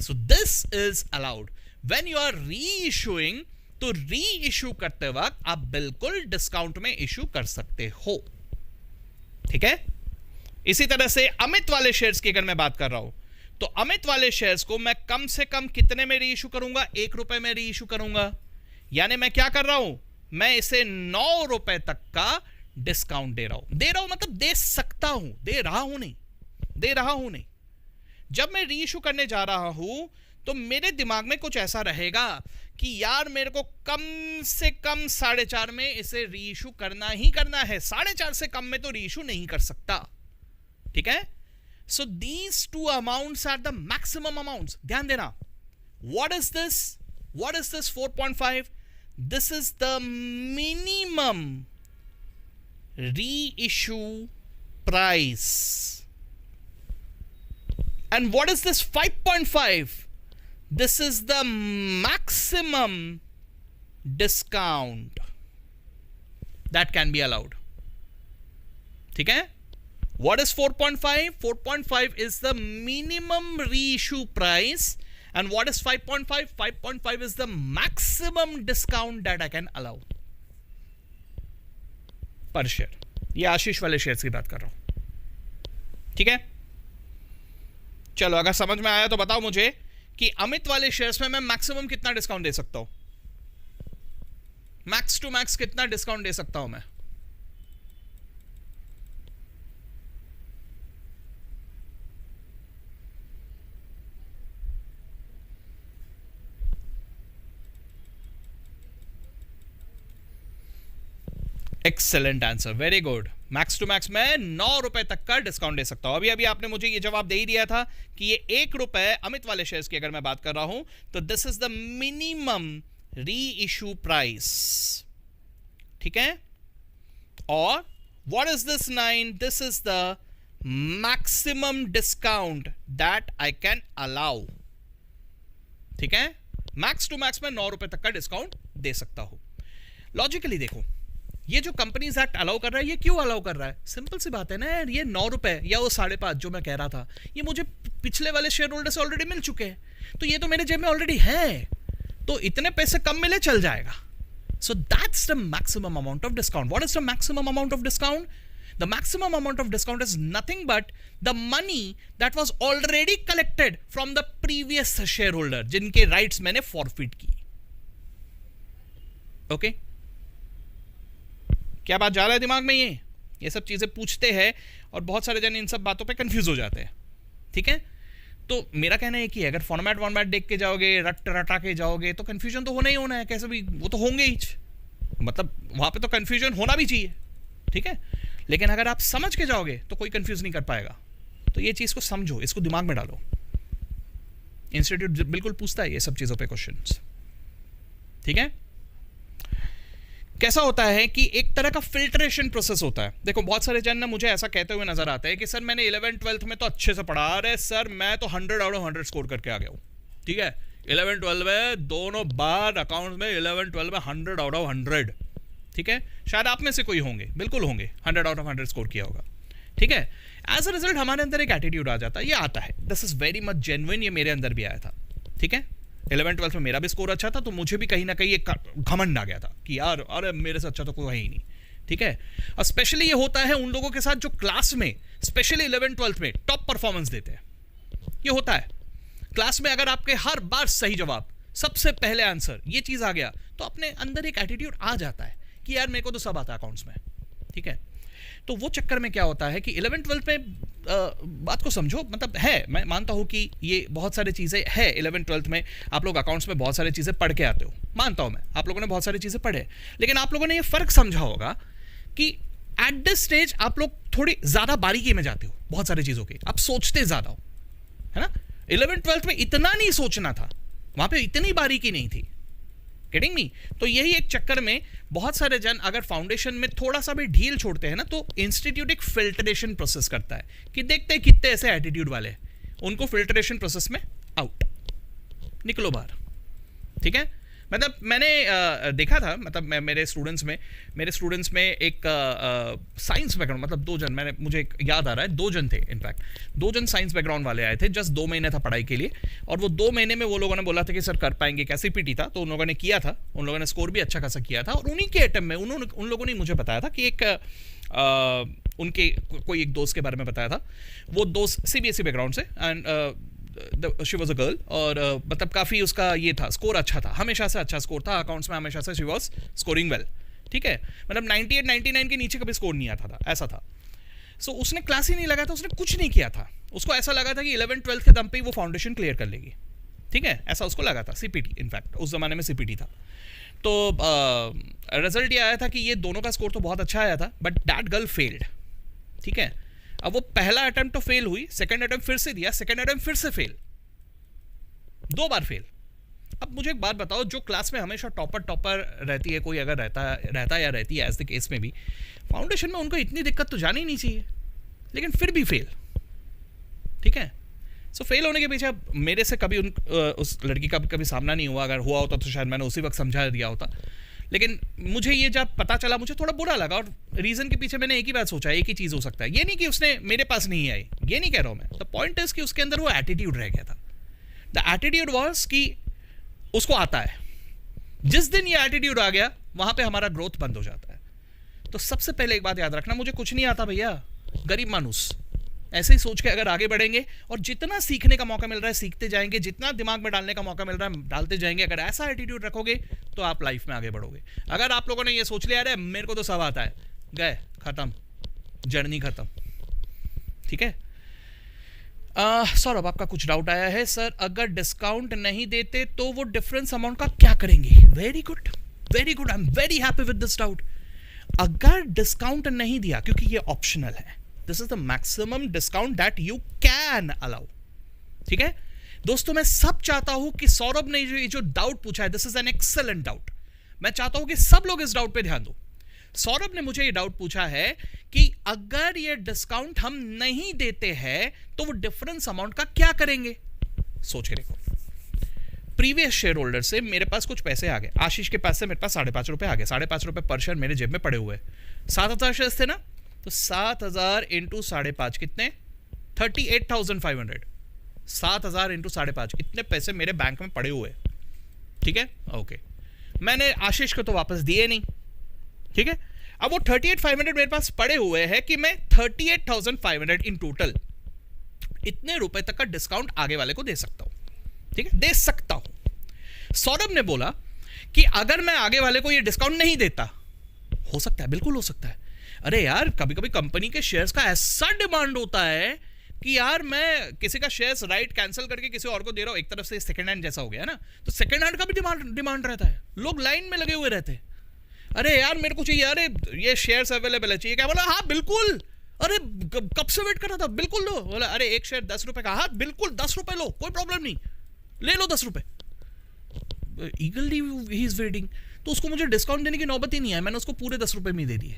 So this is allowed when you are reissuing. तो री इशू करते वक्त आप बिल्कुल डिस्काउंट में इशू कर सकते हो, ठीक है। इसी तरह से अमित वाले शेयर्स की अगर मैं बात कर रहा हूं, तो अमित वाले शेयर्स को मैं कम से कम कितने में री इशू करूंगा? 1 रुपए में री इशू करूंगा। यानी मैं क्या कर रहा हूं, मैं इसे 9 रुपए तक का डिस्काउंट दे रहा हूं मतलब दे सकता हूं, दे रहा हूं नहीं। जब मैं री इशू करने जा रहा हूं तो मेरे दिमाग में कुछ ऐसा रहेगा कि यार मेरे को कम से कम 4.5 में इसे री इशू करना ही करना है, 4.5 से कम में तो री इशू नहीं कर सकता, ठीक है। So these two amounts are the maximum amounts. ध्यान देना, what is this 4.5? This is the minimum reissue price. And what is this 5.5? This is the maximum discount that can be allowed, ठीक है। What is 4.5? 4.5 is the minimum reissue price. And what is 5.5? 5.5 is the maximum discount that I can allow पर share. ये आशीष वाले shares की बात कर रहा हूं, ठीक है। चलो अगर समझ में आया तो बताओ मुझे कि अमित वाले शेयर्स में मैं मैक्सिमम कितना डिस्काउंट दे सकता हूं, मैक्स टू मैक्स कितना डिस्काउंट दे सकता हूं मैं? Excellent answer, very good. Max to max मैं 9 रुपए तक का डिस्काउंट दे सकता हूं। अभी अभी आपने मुझे ये जवाब दे ही दिया था कि ये 1 रुपए अमित वाले शेयर्स की अगर मैं बात कर रहा हूं तो दिस इज द मिनिमम री इशू प्राइस, ठीक है। और what is this 9? This is the maximum discount that I can allow, ठीक है। मैक्स टू मैक्स मैं 9 रुपए तक का डिस्काउंट दे सकता हूं। लॉजिकली देखो, ये जो कंपनीज एक्ट अलाउ कर रहा है, ये क्यों अलाउ कर रहा है? सिंपल सी बात है ना यार, ये 9 रुपए या वो 5.5 जो मैं कह रहा था, ये मुझे पिछले वाले शेयर होल्डर से ऑलरेडी मिल चुके हैं, तो ये तो मेरे जेब में ऑलरेडी है, तो इतने पैसे कम मिले चल जाएगा। So that's the maximum amount of discount. What is the maximum amount of discount? The maximum amount of discount is nothing but the money that was already collected from the previous share holder, जिनके rights मैंने forfeit की। Okay, क्या बात जा रहा है दिमाग में? ये सब चीजें पूछते हैं और बहुत सारे जन इन सब बातों पे कंफ्यूज हो जाते हैं, ठीक है। तो मेरा कहना है कि अगर फॉर्मेट देख के जाओगे, रटा के जाओगे, तो कंफ्यूजन तो होना ही होना है, कैसे भी वो तो होंगे ही, मतलब वहां पे तो कंफ्यूजन होना भी चाहिए, ठीक है। लेकिन अगर आप समझ के जाओगे तो कोई कंफ्यूज नहीं कर पाएगा। तो ये चीज को समझो, इसको दिमाग में डालो। इंस्टीट्यूट बिल्कुल पूछता है ये सब चीजों पे क्वेश्चंस, ठीक है। कैसा होता है कि एक तरह का फिल्ट्रेशन प्रोसेस होता है। देखो बहुत सारे जन ना मुझे ऐसा कहते हुए नजर आते हैं कि सर मैंने 11th-12th में तो अच्छे से पढ़ा, अरे सर मैं तो 100 आउट ऑफ 100 स्कोर करके आ गया हूँ, ठीक है। 11th-12 में दोनों बार अकाउंट में 11th-12 में 100 आउट ऑफ 100, ठीक है। शायद आप में से कोई होंगे, बिल्कुल होंगे, 100 आउट ऑफ 100 स्कोर किया होगा, ठीक है। एज अ रिजल्ट हमारे अंदर एक एटीट्यूड आ जाता है, ये आता है, this is very much genuine, ये मेरे अंदर भी आया था, ठीक है। 11th-12 में मेरा भी स्कोर अच्छा था, तो मुझे भी कहीं ना कहीं एक घमंड आ गया था कि यार अरे मेरे से अच्छा तो कोई है ही नहीं, ठीक है। और स्पेशली ये होता है उन लोगों के साथ जो क्लास में स्पेशली 11th-12 में टॉप परफॉर्मेंस देते हैं, ये होता है। क्लास में अगर आपके हर बार सही जवाब, सबसे पहले आंसर, ये चीज आ गया तो अपने अंदर एक एटीट्यूड आ जाता है कि यार मेरे को तो सब आता है अकाउंट्स में, ठीक है। तो वो चक्कर में क्या होता है कि 11th-12th में बात को समझो, मतलब है, मैं मानता हूं कि ये बहुत सारी चीजें है 11th-12th में आप लोग अकाउंट्स में बहुत सारी चीजें पढ़ के आते हो, मानता हूं मैं, आप लोगों ने बहुत सारी चीजें पढ़े, लेकिन आप लोगों ने ये फर्क समझा होगा कि एट दिस स्टेज आप लोग थोड़ी ज्यादा बारीकी में जाते हो बहुत सारी चीजों की, आप सोचते ज्यादा हो, है ना। 11th-12th में इतना नहीं सोचना था, वहां पे इतनी बारीकी नहीं थी, गेटिंग मी। तो यही एक चक्कर में बहुत सारे जन अगर फाउंडेशन में थोड़ा सा भी ढील छोड़ते हैं ना, तो इंस्टीट्यूट एक फिल्ट्रेशन प्रोसेस करता है कि देखते हैं कितने ऐसे एटीट्यूड वाले हैं, उनको फिल्ट्रेशन प्रोसेस में आउट, निकलो बाहर, ठीक है। मतलब मैंने देखा था, मतलब मैं मेरे स्टूडेंट्स में एक साइंस बैकग्राउंड, मतलब 2 जन, मुझे याद आ रहा है 2 जन थे, इनफैक्ट 2 जन साइंस बैकग्राउंड वाले आए थे, जस्ट 2 महीने था पढ़ाई के लिए, और वो 2 महीने में वो लोगों ने बोला था कि सर कर पाएंगे क्या, सीपीटी था, तो उन लोगों ने किया था, उन लोगों ने स्कोर भी अच्छा खासा किया था, और उन्हीं के अटेम्प्ट में उन लोगों ने मुझे बताया था कि एक उनके कोई एक दोस्त के बारे में बताया था, वो दोस्त सीबीएसई बैकग्राउंड से, and she was a girl, और मतलब काफ़ी उसका ये था, स्कोर अच्छा था, हमेशा से अच्छा स्कोर था अकाउंट्स में, हमेशा से शी वॉज स्कोरिंग वेल, ठीक है। मतलब 98-99 के नीचे कभी स्कोर नहीं आता था, ऐसा था। सो उसने क्लास ही नहीं लगा था, उसने कुछ नहीं किया था, उसको ऐसा लगा था कि 11th-12th के दम पे ही वो फाउंडेशन क्लियर कर लेगी, ठीक है, ऐसा उसको लगा था, सीपीटी, इनफैक्ट उस जमाने में सीपीटी था। तो रिजल्ट ये आया था कि ये दोनों का स्कोर तो बहुत अच्छा आया था, बट दैट गर्ल फेल्ड, ठीक है। अब वो पहला अटेम्प्ट तो फेल हुई, सेकंड अटेम्प्ट फिर से दिया, सेकंड अटेम्प्ट फिर से फेल, 2 बार फेल। अब मुझे एक बात बताओ, जो क्लास में हमेशा टॉपर रहती है, कोई अगर रहता या रहती है एज द केस में भी, फाउंडेशन में उनको इतनी दिक्कत तो जानी नहीं चाहिए, लेकिन फिर भी फेल, ठीक है। सो फेल होने के पीछे मेरे से कभी उस लड़की का कभी सामना नहीं हुआ, अगर हुआ होता तो शायद मैंने उसी वक्त समझा दिया होता, लेकिन मुझे ये जब पता चला मुझे थोड़ा बुरा लगा, और रीजन के पीछे मैंने एक ही बात सोचा, एक ही चीज हो सकता है, ये नहीं कि उसने मेरे पास नहीं आई, ये नहीं कह रहा हूं मैं, द पॉइंट इज कि उसके अंदर वो एटीट्यूड रह गया था। द एटीट्यूड वाज कि उसको आता है, जिस दिन ये एटीट्यूड आ गया वहां पे हमारा ग्रोथ बंद हो जाता है। तो सबसे पहले एक बात याद रखना, मुझे कुछ नहीं आता भैया, गरीब मानुस, ऐसे ही सोच के अगर आगे बढ़ेंगे, और जितना सीखने का मौका मिल रहा है सीखते जाएंगे, जितना दिमाग में डालने का मौका मिल रहा है डालते जाएंगे, अगर ऐसा एटीट्यूड रखोगे तो आप लाइफ में आगे बढ़ोगे। अगर आप लोगों ने ये सोच लिया अरे मेरे को तो सब आता है, गए, खत्म, जर्नी खत्म, ठीक है। सौरभ, आपका कुछ डाउट आया है, सर अगर डिस्काउंट नहीं देते तो वो डिफरेंस अमाउंट का क्या करेंगे? Very good, very good, I am very happy with this doubt. अगर डिस्काउंट नहीं दिया, क्योंकि ये ऑप्शनल है, this is the maximum discount that you can allow, ठीक है दोस्तों। मैं सब चाहता हूं कि सौरभ ने जो डाउट पूछा है, this is an excellent doubt, मैं चाहता हूं कि सब लोग इस डाउट पे ध्यान दो। सौरभ ने मुझे ये डाउट पूछा है कि अगर ये डिस्काउंट हम नहीं देते हैं तो वो डिफरेंस अमाउंट का क्या करेंगे? सोच के देखो, प्रीवियस शेयर होल्डर से मेरे पास कुछ पैसे आ गए, आशीष के पास से मेरे पास 5.5 रुपए आ गए, 5.5 रुपए पर शेयर मेरे जेब में पड़े हुए, 7,000 शेयर्स थे ना, तो 7,000 इंटू 5.5 कितने? 38,500। 7,000 इंटू 5.5 इतने पैसे मेरे बैंक में पड़े हुए, ठीक है, ओके। मैंने आशीष को तो वापस दिए नहीं, ठीक है। अब वो 38,500 मेरे पास पड़े हुए हैं कि मैं 38,500 इन टोटल इतने रुपए तक का डिस्काउंट आगे वाले को दे सकता हूं, ठीक है, दे सकता हूं। सौरभ ने बोला कि अगर मैं आगे वाले को ये डिस्काउंट नहीं देता, हो सकता है, बिल्कुल हो सकता है। अरे यार, कभी कभी कंपनी के शेयर्स का ऐसा डिमांड होता है कि यार मैं किसी का शेयर्स राइट कैंसिल करके किसी और को दे रहा हूं, एक तरफ से सेकंड हैंड जैसा हो गया ना, तो सेकंड हैंड का भी डिमांड रहता है, लोग लाइन में लगे हुए रहते हैं। अरे यार मेरे को चाहिए, अरे ये शेयर्स अवेलेबल है, चाहिए क्या? बोला हाँ बिल्कुल, अरे कब से वेट कर रहा था, बिल्कुल लो। बोला अरे एक शेयर 10 रुपए का, हाँ बिल्कुल 10 रुपए लो, कोई प्रॉब्लम नहीं, ले लो 10 रुपए। ईगरली ही इज वेटिंग, तो उसको मुझे डिस्काउंट देने की नौबत ही नहीं है, मैंने उसको पूरे 10 रुपए में दे दिए।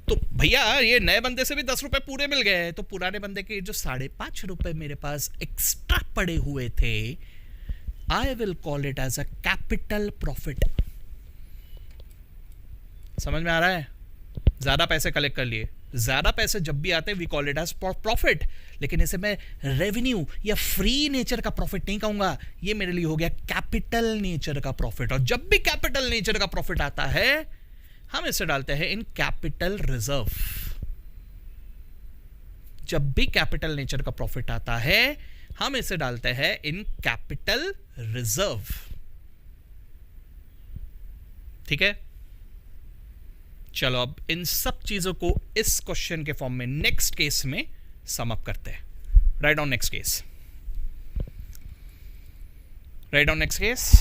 तो भैया ये नए बंदे से भी 10 रुपए पूरे मिल गए, तो पुराने बंदे के जो 5.5 रुपए मेरे पास एक्स्ट्रा पड़े हुए थे, I will call it as a capital profit. समझ में आ रहा है? ज्यादा पैसे कलेक्ट कर लिए, ज्यादा पैसे जब भी आते हैं we call it as profit, लेकिन इसे मैं रेवेन्यू या फ्री नेचर का प्रॉफिट नहीं कहूंगा, ये मेरे लिए हो गया कैपिटल नेचर का प्रॉफिट। और जब भी कैपिटल नेचर का प्रॉफिट आता है, हम इसे डालते हैं इन कैपिटल रिजर्व। जब भी कैपिटल नेचर का प्रॉफिट आता है हम इसे डालते हैं इन कैपिटल रिजर्व। ठीक है, चलो अब इन सब चीजों को इस क्वेश्चन के फॉर्म में नेक्स्ट केस में सम अप करते हैं। Write down next case, write down next case.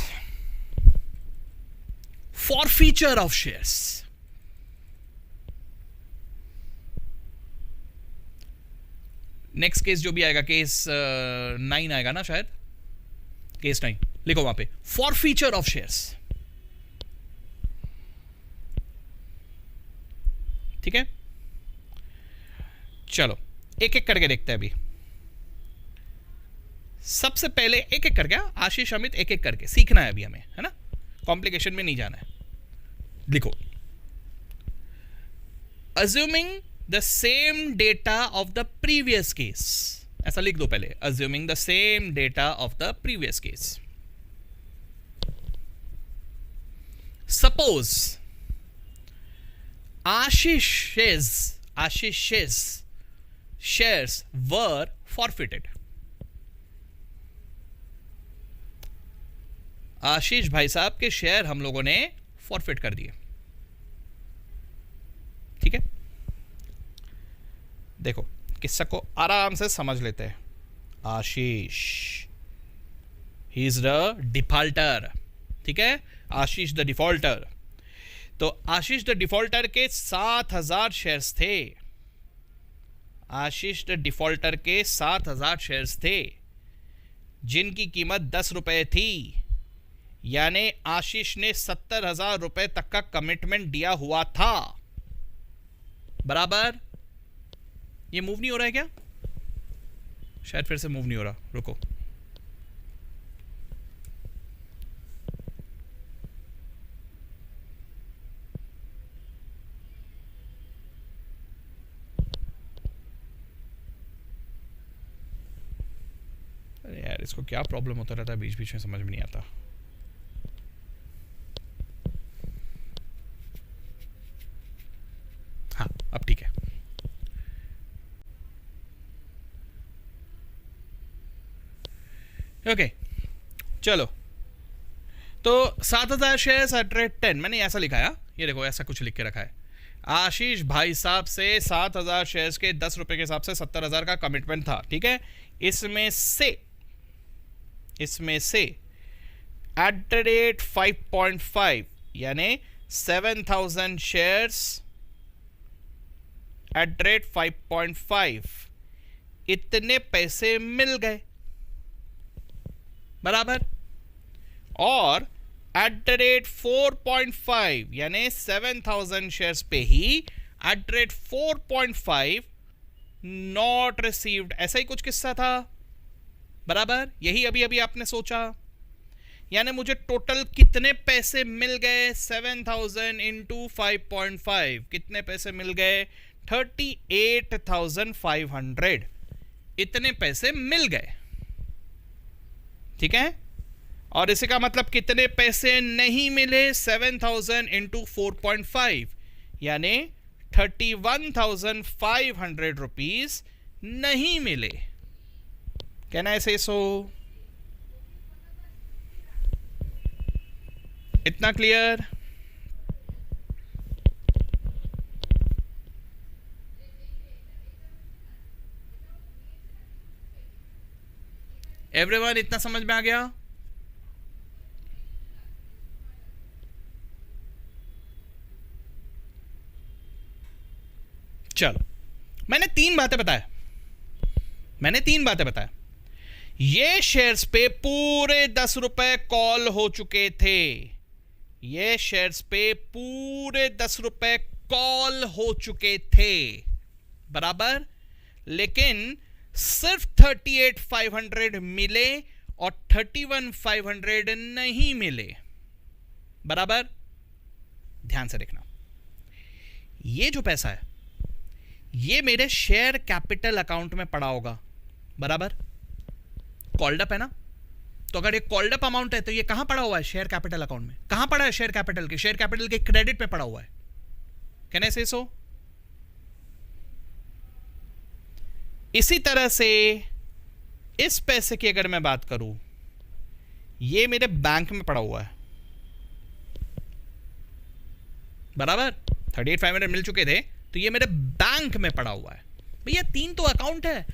Forfeiture of shares. Next case जो भी आएगा, केस 9 आएगा ना शायद, केस 9 लिखो वहां पे, फॉरफीचर ऑफ शेयर्स। ठीक है, चलो एक एक करके देखते हैं अभी। सबसे पहले एक एक करके, आशीष अमित एक एक करके सीखना है अभी हमें, है ना, कॉम्प्लिकेशन में नहीं जाना है। लिखो, assuming the same data of the previous case, ऐसा लिख दो पहले, assuming the same data of the previous case. Suppose Ashish's shares were forfeited. आशीष भाई साहब के शेयर हम लोगों ने फॉरफिट कर दिए। ठीक है, देखो किस्सा को आराम से समझ लेते हैं। आशीष, ही इज द डिफॉल्टर। ठीक है, आशीष द डिफॉल्टर। तो आशीष द डिफॉल्टर के 7,000 शेयर्स थे। आशीष द डिफॉल्टर के 7,000 शेयर्स थे जिनकी कीमत 10 रुपए थी, यानी आशीष ने 70,000 रुपए तक का कमिटमेंट दिया हुआ था। बराबर, ये मूव नहीं हो रहा है क्या? शायद फिर से मूव नहीं हो रहा, रुको। यार इसको क्या प्रॉब्लम होता रहता है बीच बीच में, समझ में नहीं आता। हाँ अब ठीक है। ओके चलो, तो 7,000 शेयर्स एट रेट 10, मैंने ऐसा लिखा है, ये देखो ऐसा कुछ लिख के रखा है। आशीष भाई साहब से 7,000 शेयर्स के 10 रुपए के हिसाब से 70,000 का कमिटमेंट था। ठीक है, इसमें से एट द रेट 5.5 यानी 7,000 शेयर्स एट द रेट 5.5 इतने पैसे मिल गए। बराबर, और एट द रेट 4.5 यानी 7,000 शेयर्स पे ही at the rate 4.5 not received, ऐसा ही कुछ किस्सा था। बराबर, यही अभी अभी आपने सोचा, यानी मुझे टोटल कितने पैसे मिल गए? 7,000 इंटू 5.5 कितने पैसे मिल गए? 38,500 इतने पैसे मिल गए। ठीक है, और इसी का मतलब कितने पैसे नहीं मिले? 7,000 इंटू 4.5 यानी 31,500 रुपीज नहीं मिले। कैन आई से सो? इतना क्लियर? एवरीवन इतना समझ में आ गया? चलो, मैंने तीन बातें बताया। ये शेयर्स पे पूरे 10 रुपए कॉल हो चुके थे। ये शेयर्स पे पूरे 10 रुपए कॉल हो चुके थे। बराबर, लेकिन सिर्फ 38,500 मिले और 31,500 नहीं मिले। बराबर, ध्यान से देखना, ये जो पैसा है ये मेरे शेयर कैपिटल अकाउंट में पड़ा होगा। बराबर, कॉल्ड अप है ना, तो अगर ये कॉल्ड अप अमाउंट है तो ये कहां पड़ा हुआ है? शेयर कैपिटल अकाउंट में। कहां पड़ा है? शेयर कैपिटल के क्रेडिट में पड़ा हुआ है। कैन आई से सो? इसी तरह से इस पैसे की अगर मैं बात करूं, ये मेरे बैंक में पड़ा हुआ है, बराबर 38,500 मिल चुके थे, तो ये मेरे बैंक में पड़ा हुआ है। भैया तीन तो अकाउंट है,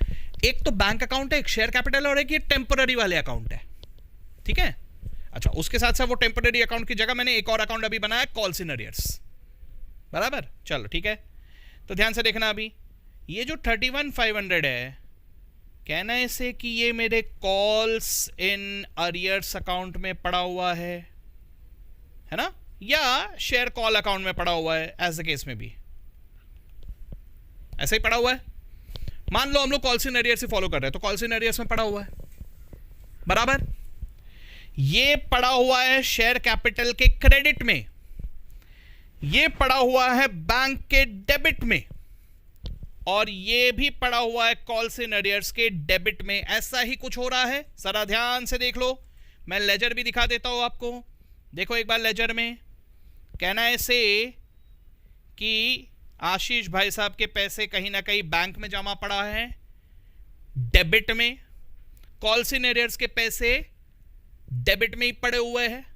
एक तो बैंक अकाउंट है, एक शेयर कैपिटल, और एक ये टेम्पररी वाले अकाउंट है, ठीक है। अच्छा, उसके साथ साथ वो टेम्पररी अकाउंट की जगह मैंने एक और अकाउंट अभी बनाया, कॉल्स इन अरियर्स, बराबर। चलो ठीक है, तो ध्यान से देखना, अभी ये जो 31,500 है, कहना है इसे कि ये मेरे कॉल्स इन अरियर्स अकाउंट में पड़ा हुआ है ना, या शेयर कॉल अकाउंट में पड़ा हुआ है, एज द केस में भी ऐसा ही पड़ा हुआ है। मान लो हम लोग कॉल्स इन अरियर्स से फॉलो कर रहे हैं, तो कॉल्स इन अरियर्स में पड़ा हुआ है, बराबर। ये पड़ा हुआ है शेयर कैपिटल के क्रेडिट में, ये पड़ा हुआ है बैंक के डेबिट में, और ये भी पड़ा हुआ है कॉल्स इन अरियर्स के डेबिट में। ऐसा ही कुछ हो रहा है, जरा ध्यान से देख लो। मैं लेजर भी दिखा देता हूं आपको, देखो एक बार लेजर में। कहना है से कि आशीष भाई साहब के पैसे कहीं ना कहीं बैंक में जमा पड़ा है, डेबिट में। कॉल्स इन अरियर्स के पैसे डेबिट में ही पड़े हुए हैं।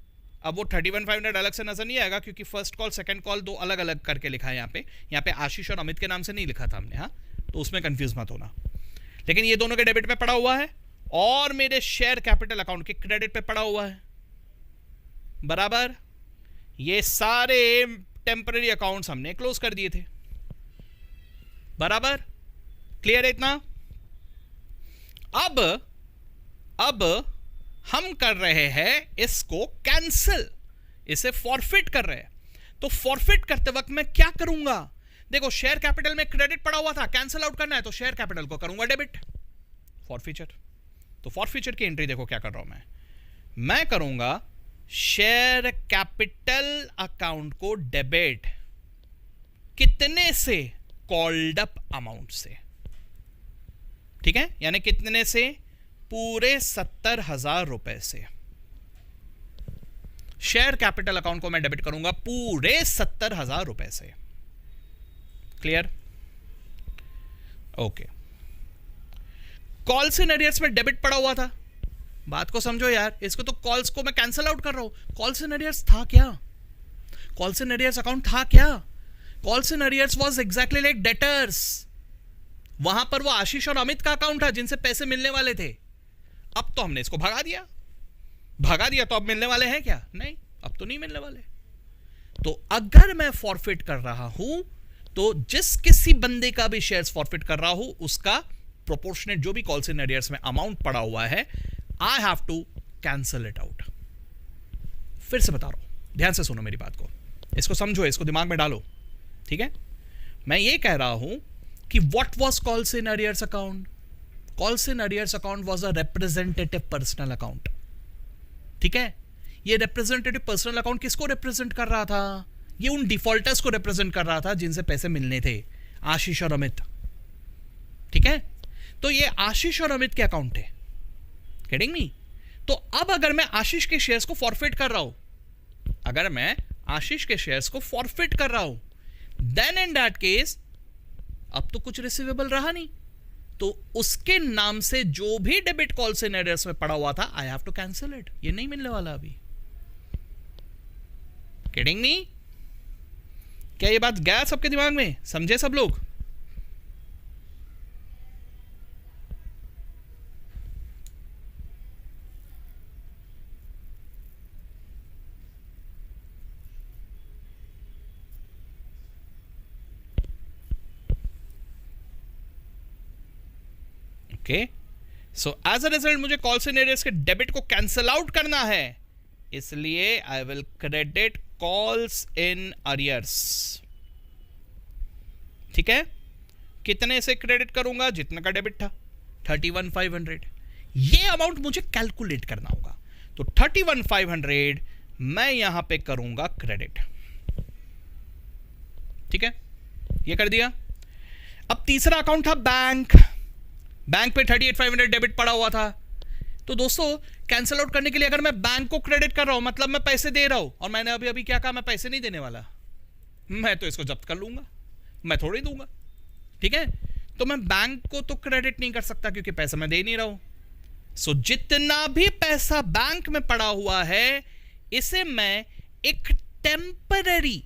अब वो 31,500 अलग से नजर नहीं आएगा, क्योंकि फर्स्ट कॉल सेकंड कॉल दो अलग अलग करके लिखा है यहाँ पे आशीष और अमित के नाम से नहीं लिखा था हमने, हाँ, तो उसमें कंफ्यूज मत होना। लेकिन ये दोनों के डेबिट में पड़ा हुआ है, और मेरे शेयर कैपिटल अकाउंट के क्रेडिट पे पड़ा हुआ है, बराबर। ये सारे टेम्पररी अकाउंट्स हमने क्लोज कर दिए थे, बराबर। क्लियर है इतना? अब हम कर रहे हैं इसको कैंसिल, इसे फॉरफिट कर रहे हैं। तो फॉरफिट करते वक्त मैं क्या करूंगा? देखो, शेयर कैपिटल में क्रेडिट पड़ा हुआ था, कैंसिल आउट करना है, तो शेयर कैपिटल को करूंगा डेबिट, फॉरफीचर। तो फॉरफीचर की एंट्री देखो क्या कर रहा हूं मैं करूंगा शेयर कैपिटल अकाउंट को डेबिट, कितने से? कॉल्ड अप अमाउंट से, ठीक है, यानी कितने से? पूरे 70,000 रुपए से शेयर कैपिटल अकाउंट को मैं डेबिट करूंगा, पूरे 70,000 रुपए से। Clear? Okay. Calls in arrears में डेबिट पड़ा हुआ था, बात को समझो यार, इसको तो कॉल्स को मैं कैंसिल आउट कर रहा हूं। कॉल्स इन अरियर्स था क्या? कॉल्स इन अरियर्स अकाउंट था क्या? Calls in arrears was exactly like debtors. वहां पर वो आशीष और अमित का अकाउंट था जिनसे पैसे मिलने वाले थे। अब तो हमने इसको भगा दिया, तो अब मिलने वाले हैं क्या? नहीं, अब तो नहीं मिलने वाले। तो अगर मैं फॉरफिट कर रहा हूं, तो जिस किसी बंदे का भी शेयर्स फॉरफिट कर रहा हूं, उसका प्रोपोर्शनेट जो भी कॉल्स इन अरियर्स में अमाउंट पड़ा हुआ है, I have to cancel it out. फिर से बता रहा हूं, ध्यान से सुनो मेरी बात को, इसको समझो, इसको दिमाग में डालो, ठीक है। मैं ये कह रहा हूं कि what was calls in arrears account? Calls in arrears account was a representative personal account, ठीक है। ये रिप्रेजेंटेटिव पर्सनल अकाउंट किसको रिप्रेजेंट कर रहा था? ये उन डिफॉल्टर्स को रिप्रेजेंट कर रहा था जिनसे पैसे मिलने थे, आशीष और अमित, ठीक है। तो ये आशीष और अमित के अकाउंट है, गेटिंग मी? तो अब अगर मैं आशीष के शेयर्स को फॉरफिट कर रहा हूं, देन इन दैट केस अब तो कुछ रिसीवेबल रहा नहीं, तो उसके नाम से जो भी डेबिट कॉल्स इन अरियर्स में पड़ा हुआ था, आई हैव टू कैंसिल इट। ये नहीं मिलने वाला अभी, किडिंग मी? क्या ये बात गया सबके दिमाग में? समझे सब लोग? Okay, so as a result मुझे कॉल्स इन अरियर्स के डेबिट को कैंसिल आउट करना है, इसलिए I will credit calls in arrears, ठीक है। कितने से क्रेडिट करूंगा? जितने का डेबिट था, 31,500। ये अमाउंट मुझे कैलकुलेट करना होगा, तो 31,500 मैं यहां पे करूंगा क्रेडिट, ठीक है, ये कर दिया। अब तीसरा अकाउंट था बैंक पे 38,500 डेबिट पड़ा हुआ था। तो दोस्तों, कैंसिल आउट करने के लिए अगर मैं बैंक को क्रेडिट कर रहा हूं, मतलब मैं पैसे दे रहा हूं, और मैंने अभी क्या कहा? मैं पैसे नहीं देने वाला, मैं तो इसको जब्त कर लूंगा, मैं थोड़ी दूंगा, ठीक है। तो मैं बैंक को तो क्रेडिट नहीं कर सकता क्योंकि पैसा मैं दे नहीं रहा हूं. सो जितना भी पैसा बैंक में पड़ा हुआ है, इसे मैं एक टेम्पररी